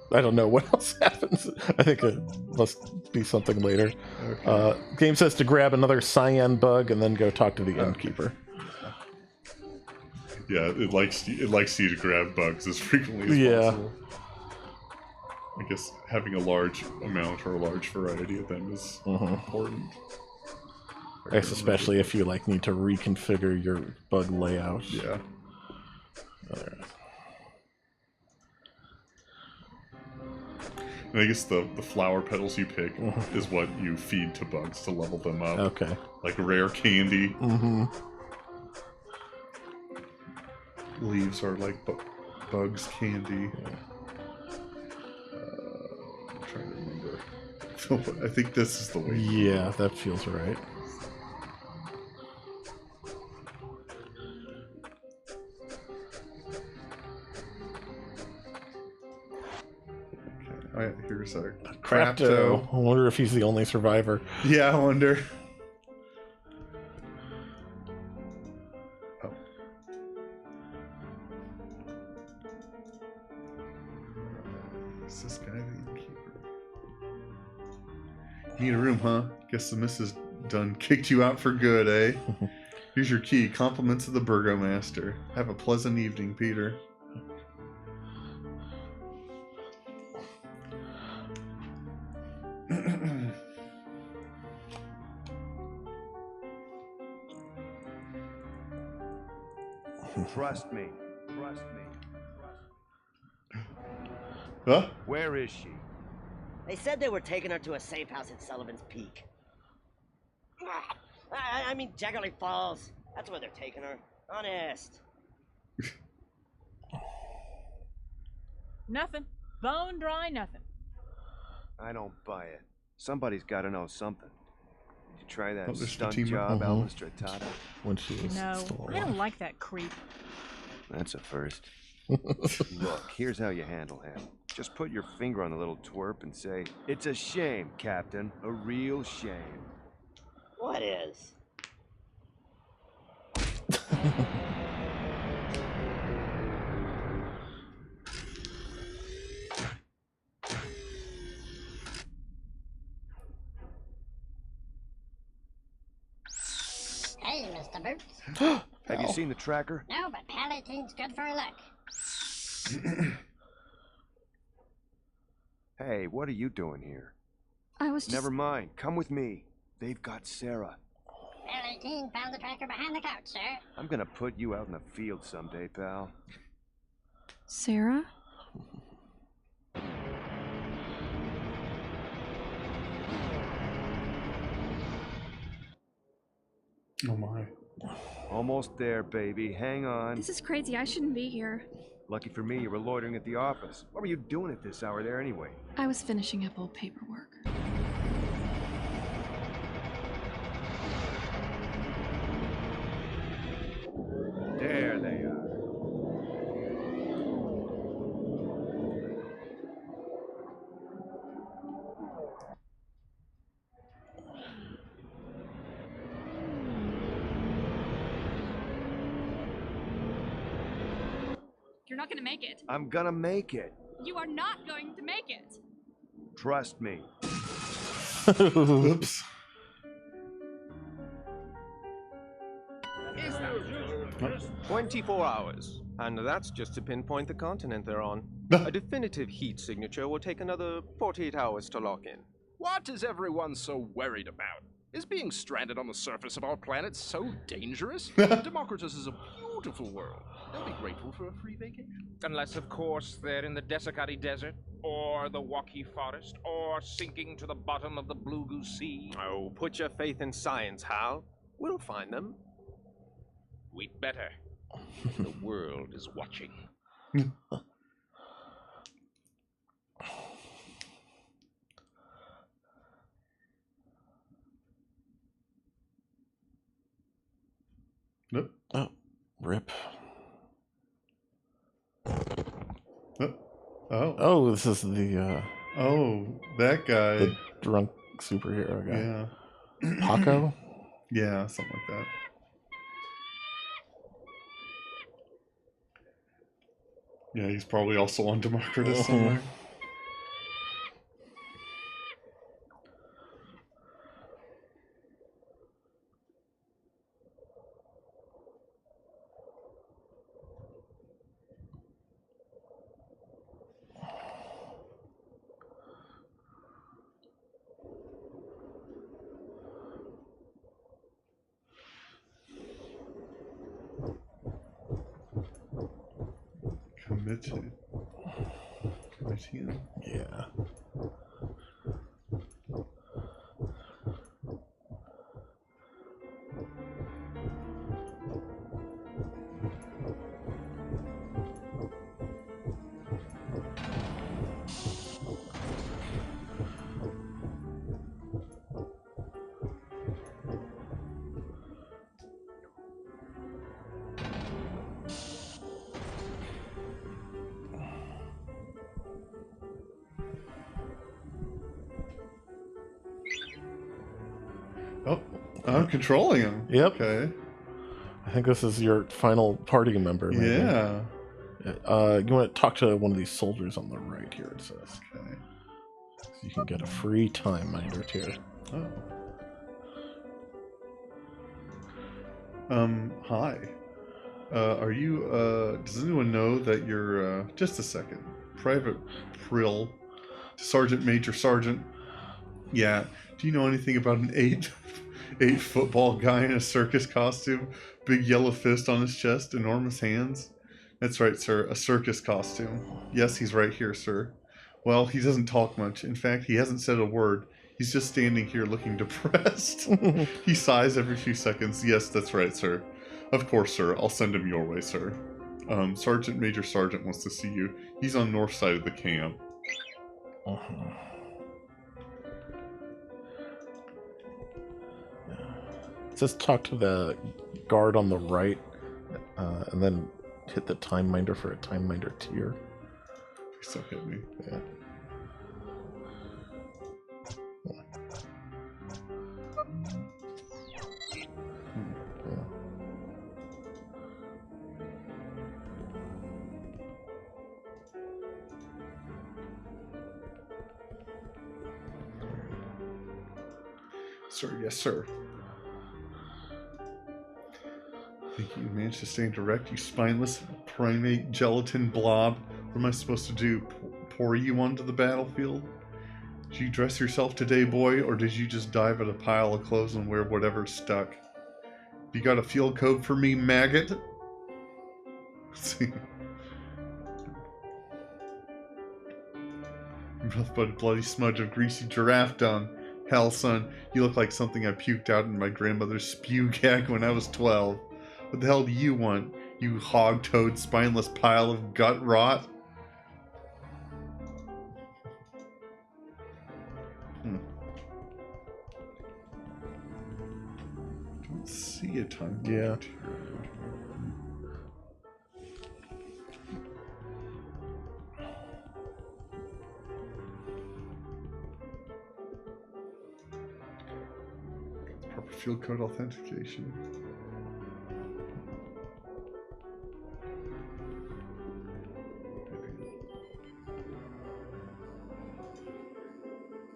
I don't know what else happens. I think it must be something later. Okay. Game says to grab another cyan bug and then go talk to the innkeeper. Yeah, it likes you to grab bugs as frequently as possible. I guess having a large amount or a large variety of them is important. Especially if you need to reconfigure your bug layout. Yeah. And I guess the flower petals you pick is what you feed to bugs to level them up. Okay. Like rare candy. Leaves are like bugs candy. I'm trying to remember. I think this is the way. Yeah, that feels right. Alright, here's our Crapto. I wonder if he's the only survivor. Yeah, I wonder. Oh. Is this guy the innkeeper? Need a room, huh? Guess the missus done kicked you out for good, eh? Here's your key. Compliments of the burgomaster. Have a pleasant evening, Peter. Trust me. Trust me. Huh? Where is she? They said they were taking her to a safe house at Sullivan's Peak. I mean, Jaggerly Falls. That's where they're taking her. Honest. Nothing. Bone dry nothing. I don't buy it. Somebody's got to know something. Did you try that there's stunt Fatima. job, Alvin Stratata? When she was No, still I don't alive. like that creep. That's a first. Look, here's how you handle him. Just put your finger on the little twerp and say, "It's a shame, Captain. A real shame." What is? Hey, Mr. Boots. Have you seen the tracker? No, but Palatine's good for luck. Hey, what are you doing here? I was just... Never mind. Come with me. They've got Sarah. Palatine found the tracker behind the couch, sir. I'm gonna put you out in the field someday, pal. Sarah? Oh my. Almost there, baby. Hang on. This is crazy. I shouldn't be here. Lucky for me, you were loitering at the office. What were you doing at this hour there anyway? I was finishing up old paperwork. There they are. You're not gonna make it. I'm gonna make it. You are not going to make it. Trust me. Oops. 24 hours. And that's just to pinpoint the continent they're on. A definitive heat signature will take another 48 hours to lock in. What is everyone so worried about? Is being stranded on the surface of our planet so dangerous? Democritus is a beautiful world. They'll be grateful for a free vacation. Unless, of course, they're in the Desicati Desert, or the Waki Forest, or sinking to the bottom of the Blue Goose Sea. Oh, put your faith in science, Hal. We'll find them. We'd better. The world is watching. Nope. Oh, rip. Oh, this is the that guy. The drunk superhero guy. Yeah. Paco? Yeah, something like that. Yeah, he's probably also on Democritus somewhere. Committed. Yeah. Oh, I'm controlling him. Yep. Okay. I think this is your final party member. Maybe. Yeah. You want to talk to one of these soldiers on the right here, it says. Okay. So you can get a free time minder tier. Oh. Hi. Are you, does anyone know that you're, just a second, Private Prill, Sergeant Major Sergeant? Yeah. Do you know anything about an eight football guy in a circus costume? Big yellow fist on his chest, enormous hands? That's right, sir, a circus costume. Yes, he's right here, sir. Well, he doesn't talk much. In fact, he hasn't said a word. He's just standing here looking depressed. He sighs every few seconds. Yes, that's right, sir. Of course, sir. I'll send him your way, sir. Sergeant Major Sergeant wants to see you. He's on north side of the camp. It says talk to the guard on the right, and then hit the time minder for a time minder tier. He still hit me. Yeah. Sir, yes, sir. Think you managed to stay direct, you spineless primate gelatin blob? What am I supposed to do? Pour you onto the battlefield? Did you dress yourself today, boy, or did you just dive at a pile of clothes and wear whatever's stuck? You got a field code for me, maggot? Let's see. Nothing but a bloody smudge of greasy giraffe dung. Hell, son, you look like something I puked out in my grandmother's spew gag when I was 12. What the hell do you want, you hog-toed, spineless pile of gut rot? Don't see a ton. Yeah. Proper field code authentication.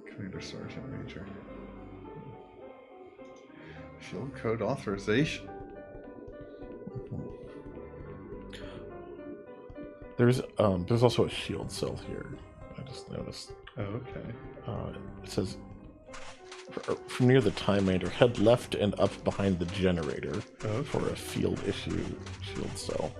Commander Sergeant Major. Field code authorization. There's also a shield cell here. I just noticed. Oh, okay. It says from near the Time Mander, head left and up behind the generator for a field issue shield cell.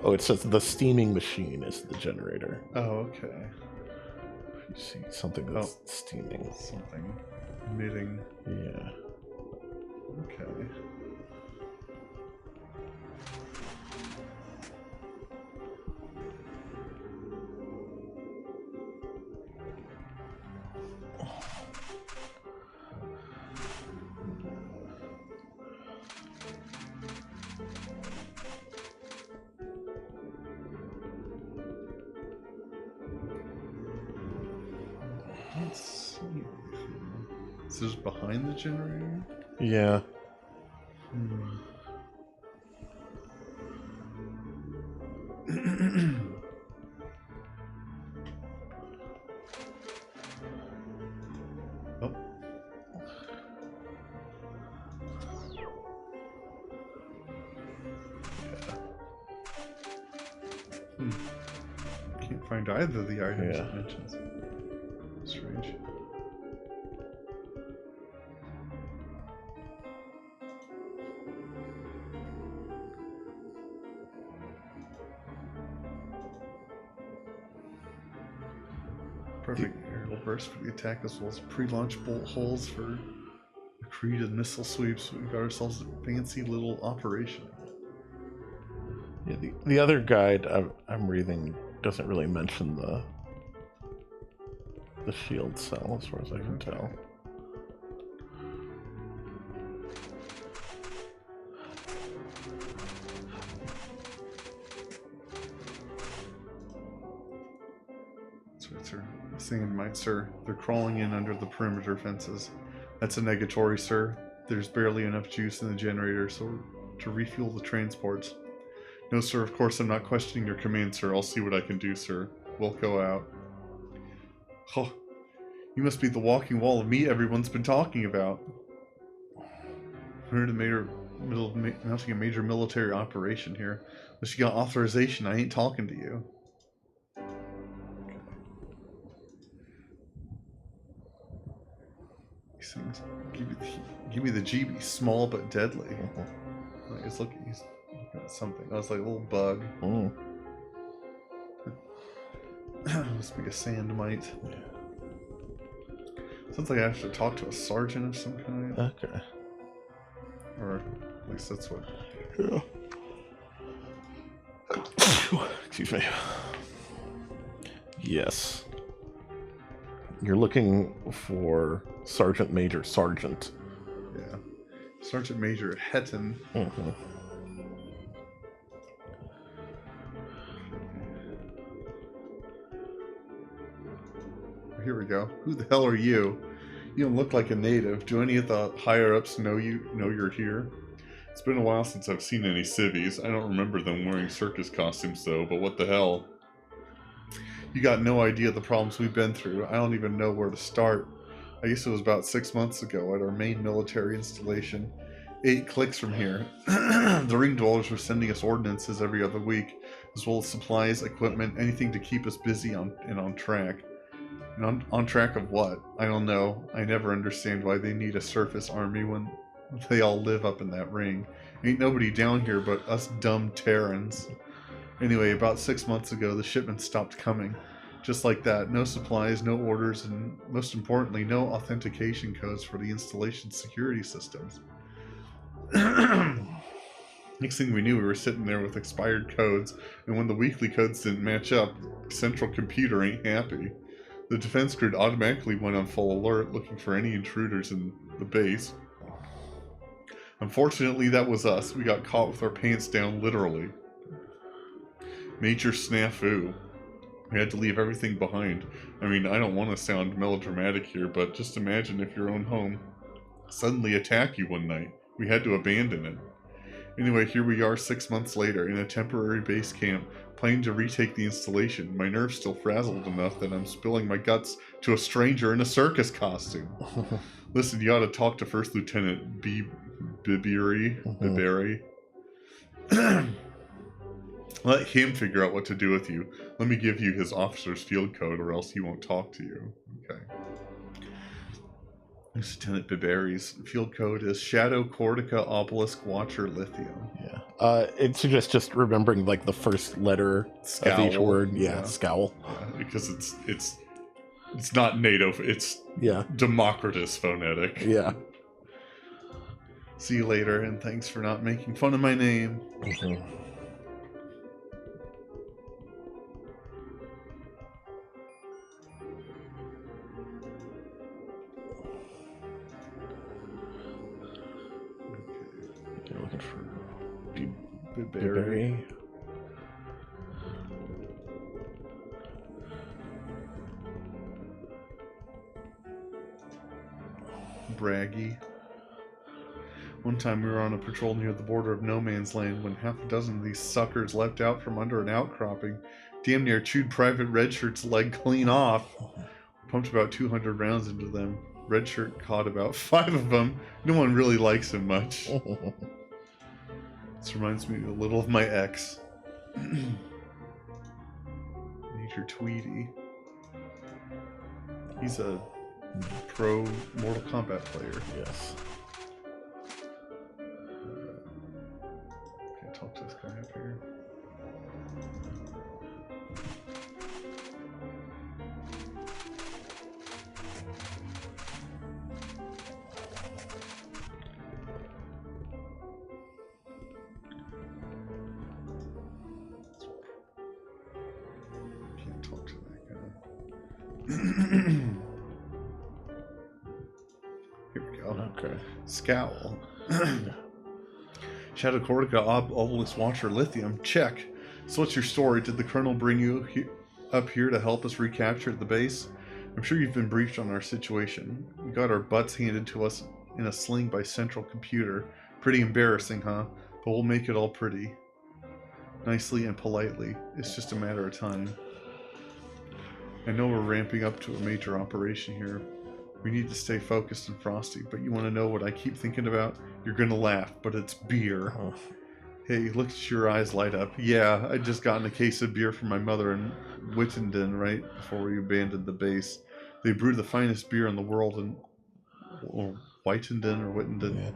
Oh, it says the steaming machine is the generator. Oh, okay. You see something that's steaming. Something emitting. Yeah. Okay. Let's see. Is this behind the generator? Yeah. Oh. Can't find either of the items it mentions. Strange. Perfect aerial burst for the attack, as well as pre-launch bolt holes for accreted missile sweeps. We got ourselves a fancy little operation. Yeah, the other guide I'm reading doesn't really mention the shield cell, as far as I can tell. That's right, sir. Saying in mind, sir, they're crawling in under the perimeter fences. That's a negatory, sir. There's barely enough juice in the generator so to refuel the transports. No, sir, of course I'm not questioning your command, sir. I'll see what I can do, sir. We'll go out. Oh, you must be the walking wall of meat everyone's been talking about. We're in the middle of mounting a major military operation here. Unless you got authorization, I ain't talking to you. These things give me the GB. Small but deadly. Like, he's looking at something. Oh, it's like a little bug. Must be a sand mite. Sounds like I have to talk to a sergeant of some kind. Okay. Or at least that's what. Yeah. Excuse me. Yes. You're looking for Sergeant Major Sargent. Yeah. Sergeant Major Hetton. Here we go. Who the hell are you? You don't look like a native. Do any of the higher-ups know you're here? It's been a while since I've seen any civvies. I don't remember them wearing circus costumes, though, but what the hell? You got no idea the problems we've been through. I don't even know where to start. I guess it was about 6 months ago at our main military installation. 8 clicks from here. The ring dwellers were sending us ordinances every other week, as well as supplies, equipment, anything to keep us busy and on track. And on track of what? I don't know. I never understand why they need a surface army when they all live up in that ring. Ain't nobody down here but us dumb Terrans. Anyway, about 6 months ago, the shipment stopped coming. Just like that, no supplies, no orders, and most importantly, no authentication codes for the installation security systems. Next thing we knew, we were sitting there with expired codes, and when the weekly codes didn't match up, central computer ain't happy. The defense grid automatically went on full alert, looking for any intruders in the base. Unfortunately, that was us. We got caught with our pants down, literally. Major snafu. We had to leave everything behind. I mean, I don't want to sound melodramatic here, but just imagine if your own home suddenly attacked you one night. We had to abandon it. Anyway, here we are 6 months later in a temporary base camp, planning to retake the installation. My nerves still frazzled enough that I'm spilling my guts to a stranger in a circus costume. Listen, you ought to talk to First Lieutenant Biberi. Let him figure out what to do with you. Let me give you his officer's field code, or else he won't talk to you. Okay. Lieutenant Biberi's field code is Shadow Cortica Obelisk Watcher Lithium. Yeah. It suggests just remembering like the first letter Scowl. of each word. Yeah, scowl. Yeah, because it's not NATO. It's Democritus phonetic. Yeah. See you later, and thanks for not making fun of my name. You're looking for Biberi. Braggy. One time we were on a patrol near the border of no man's land when half a dozen of these suckers leapt out from under an outcropping, damn near chewed Private Redshirt's leg clean off. Pumped about 200 rounds into them. Redshirt caught about 5 of them. No one really likes him much. This reminds me a little of my ex. Major Tweedy. He's a pro Mortal Kombat player. Yes. Can I talk to this guy up here? Can't talk to that guy. Here we go. Okay. Scowl. Shadow Cortica Obelisk Watcher Lithium. Check. So what's your story? Did the Colonel bring you up here to help us recapture the base? I'm sure you've been briefed on our situation. We got our butts handed to us in a sling by Central Computer. Pretty embarrassing, huh? But we'll make it all pretty. Nicely and politely. It's just a matter of time. I know we're ramping up to a major operation here. We need to stay focused and frosty, but you want to know what I keep thinking about? You're gonna laugh, but it's beer. Oh. Hey, look at your eyes light up. Yeah, I just gotten a case of beer from my mother in Wittenden right before we abandoned the base. They brew the finest beer in the world in Wittenden,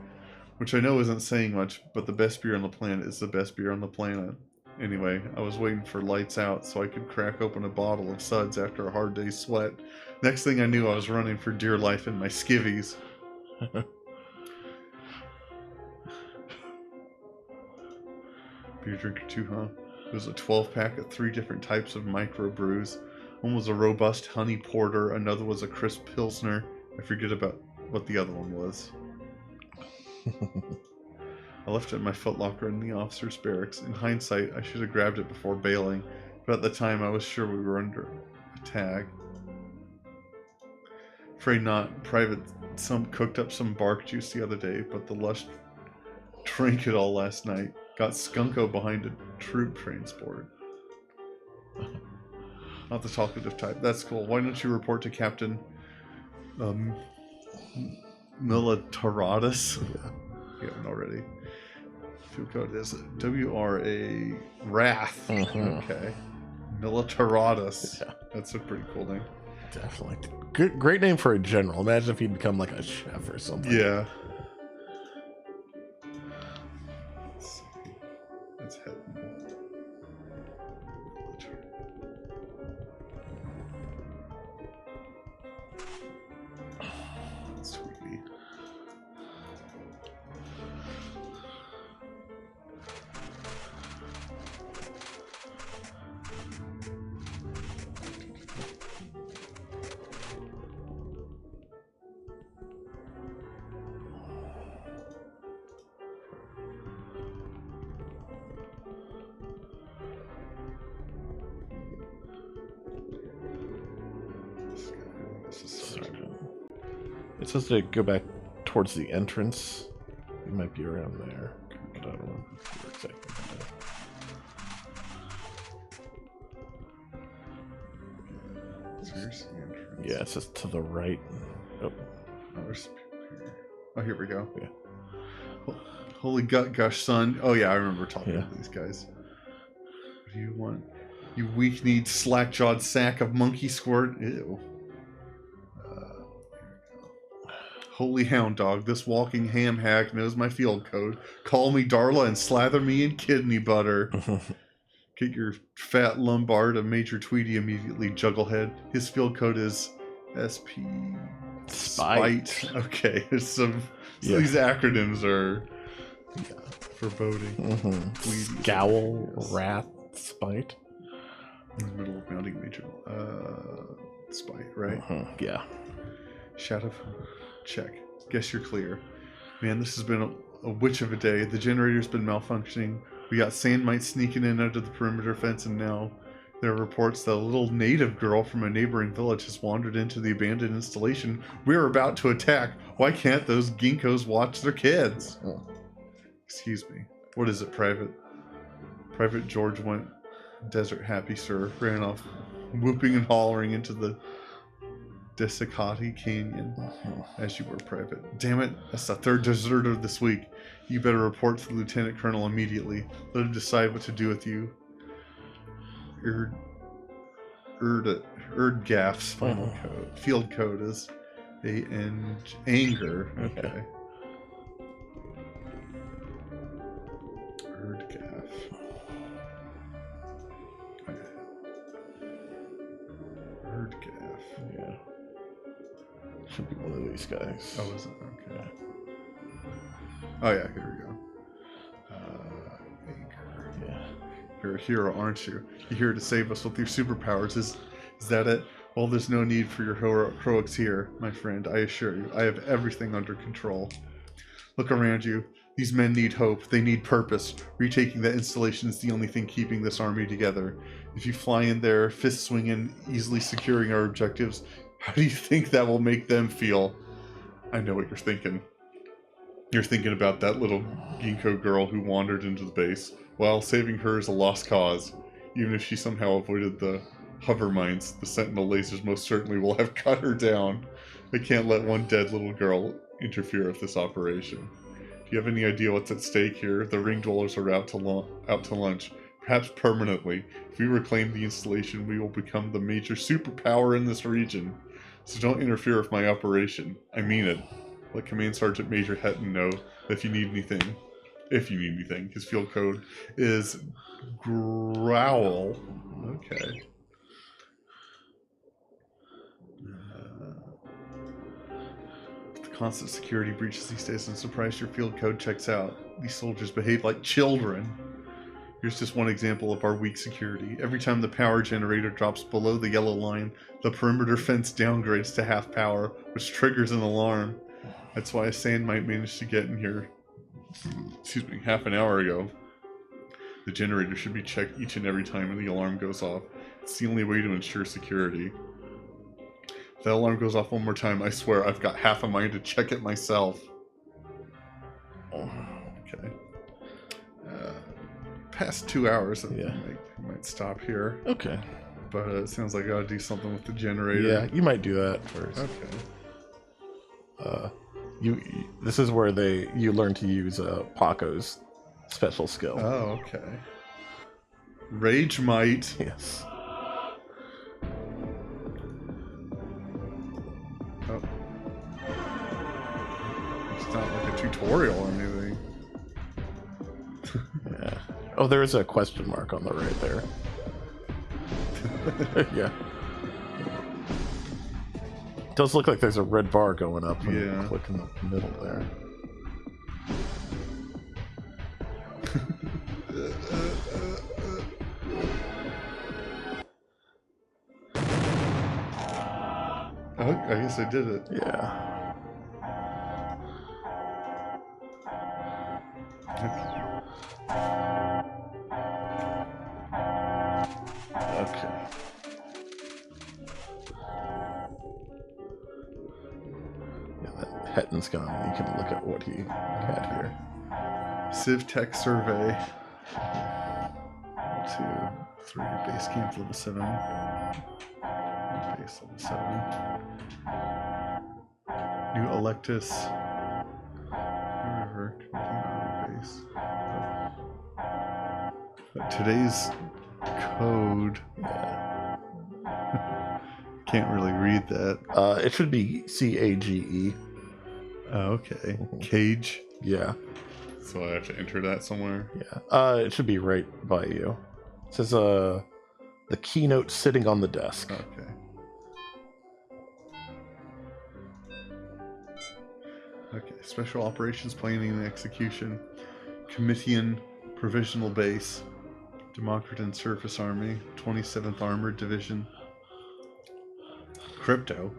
which I know isn't saying much, but the best beer on the planet is the best beer on the planet. Anyway, I was waiting for lights out so I could crack open a bottle of suds after a hard day's sweat. Next thing I knew, I was running for dear life in my skivvies. Beer drinker too, huh? It was a 12-pack of 3 different types of microbrews. One was a robust honey porter, another was a crisp pilsner. I forget about what the other one was. I left it in my footlocker in the officer's barracks. In hindsight, I should have grabbed it before bailing, but at the time I was sure we were under attack. Afraid not. Private cooked up some bark juice the other day, but the lush drank it all last night. Got skunko behind a troop transport. Not the talkative type. That's cool. Why don't you report to Captain Militaratus? You haven't already. Field code is WRA Wrath. Okay. Militaratus. Yeah. That's a pretty cool name. Definitely. Good, great name for a general. Imagine if he'd become like a chef or something. Yeah. Let's head. Sweetie. It says to go back towards the entrance. You might be around there. Okay. but I don't remember exactly. Yeah, it's just to the right. Oh, there's people here. Oh, here we go. Yeah. Holy gut gush, son. Oh yeah, I remember talking to these guys. What do you want? You weak-kneed, slack-jawed sack of monkey squirt. Ew. Holy hound dog, this walking ham hack knows my field code. Call me Darla and slather me in kidney butter. Get your fat lumbar to Major Tweety immediately, Jugglehead. His field code is SP... Spite. Okay, there's some... So these acronyms are foreboding. Scowl, wrath, spite. In the middle of mounting Major... Spite, right? Yeah. Shadow... Check. Guess you're clear. Man, this has been a witch of a day. The generator's been malfunctioning. We got sand mites sneaking in under the perimeter fence, and now there are reports that a little native girl from a neighboring village has wandered into the abandoned installation. We're about to attack. Why can't those ginkgos watch their kids? Excuse me. What is it, Private? Private George went desert happy, sir. Ran off, whooping and hollering into the Desicati Canyon, as you were, Private. Damn it, that's the third deserter this week. You better report to the Lieutenant Colonel immediately. Let him decide what to do with you. Erdgaff's final code. Field code is anger. Okay. Erdgaff. Erdgaff. Yeah. Should be one of these guys. Oh, is it? Okay. Oh, yeah, here we go. Yeah. You're a hero, aren't you? You're here to save us with your superpowers. Is that it? Well, there's no need for your heroics here, my friend. I assure you, I have everything under control. Look around you. These men need hope. They need purpose. Retaking that installation is the only thing keeping this army together. If you fly in there, fist swinging, easily securing our objectives, how do you think that will make them feel? I know what you're thinking. You're thinking about that little ginkgo girl who wandered into the base. Well, saving her is a lost cause. Even if she somehow avoided the hover mines, the sentinel lasers most certainly will have cut her down. They can't let one dead little girl interfere with this operation. Do you have any idea what's at stake here? The ring dwellers are out to lunch, perhaps permanently. If we reclaim the installation, we will become the major superpower in this region. So don't interfere with my operation. I mean it. Let Command Sergeant Major Hetton know that if you need anything, his field code is Growl. Okay. The constant security breaches these days, I'm surprised your field code checks out. These soldiers behave like children. Here's just one example of our weak security. Every time the power generator drops below the yellow line, the perimeter fence downgrades to half power, which triggers an alarm. That's why a sand mite managed to get in here, half an hour ago. The generator should be checked each and every time the alarm goes off. It's the only way to ensure security. If that alarm goes off one more time, I swear I've got half a mind to check it myself. Okay. Past 2 hours, I might stop here. Okay. But it sounds like I gotta do something with the generator. Yeah, you might do that first. Okay. This is where you learn to use Paco's special skill. Oh, okay. Rage Might. Yes. Oh. It's not like a tutorial or anything. Yeah. Oh, there is a question mark on the right there. Yeah. It does look like there's a red bar going up when you click in the middle there. Oh, I guess I did it. Yeah. Okay. Yeah, that Hetton's gone. You can look at what he had here. Civ Tech Survey. 1, 2, 3. Base camp level 7. Base level 7. New Electus. River. Army base. Today's code. Can't really read that. It should be CAGE. Oh, okay. Cage. Yeah. So I have to enter that somewhere? Yeah. It should be right by you. It says the keynote sitting on the desk. Okay. Okay. Special Operations Planning and Execution. Comitian Provisional Base. Democritan Surface Army. 27th Armored Division. Crypto.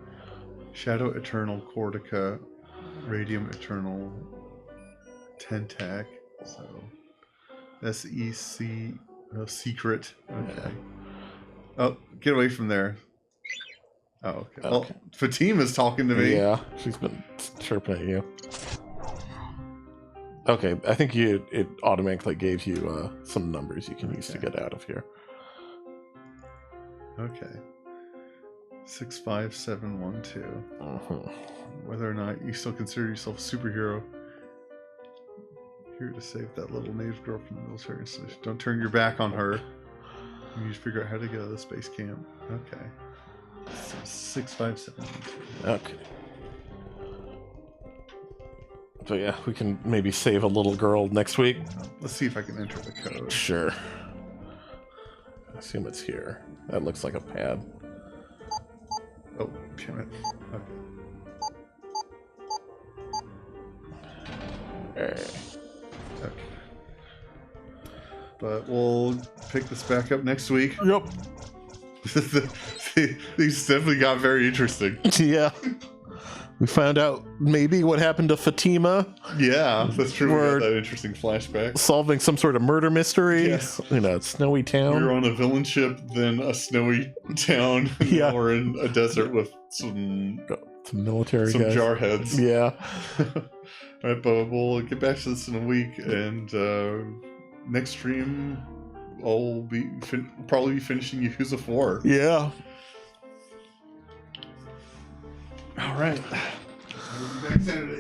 Shadow Eternal Cortica. Radium Eternal. Tentac. So SEC secret. Okay. Oh, get away from there. Oh, okay. Well, Fatima's talking to me. Yeah, she's been chirping at you. Okay, I think it automatically gave you some numbers you can use to get out of here. Okay. 65712. Whether or not you still consider yourself a superhero, here to save that little native girl from the military installation. Don't turn your back on her. You need to figure out how to get out of the space camp. Okay. So 65712. Okay. So yeah, we can maybe save a little girl next week. Let's see if I can enter the code. Sure. I assume it's here. That looks like a pad. Oh, damn it. Okay. Okay. But we'll pick this back up next week. Yep. These definitely got very interesting. Yeah. We found out maybe what happened to Fatima. Yeah, that's true. We got that interesting flashback. Solving some sort of murder mystery. Yes. In a snowy town. We were on a villain ship, then a snowy town. Yeah. Now we're in a desert with some military some guys. jarheads. Yeah. All right, but we'll get back to this in a week, and next stream I'll be probably be finishing Yakuza 4. Yeah. All right. We'll be back Saturday.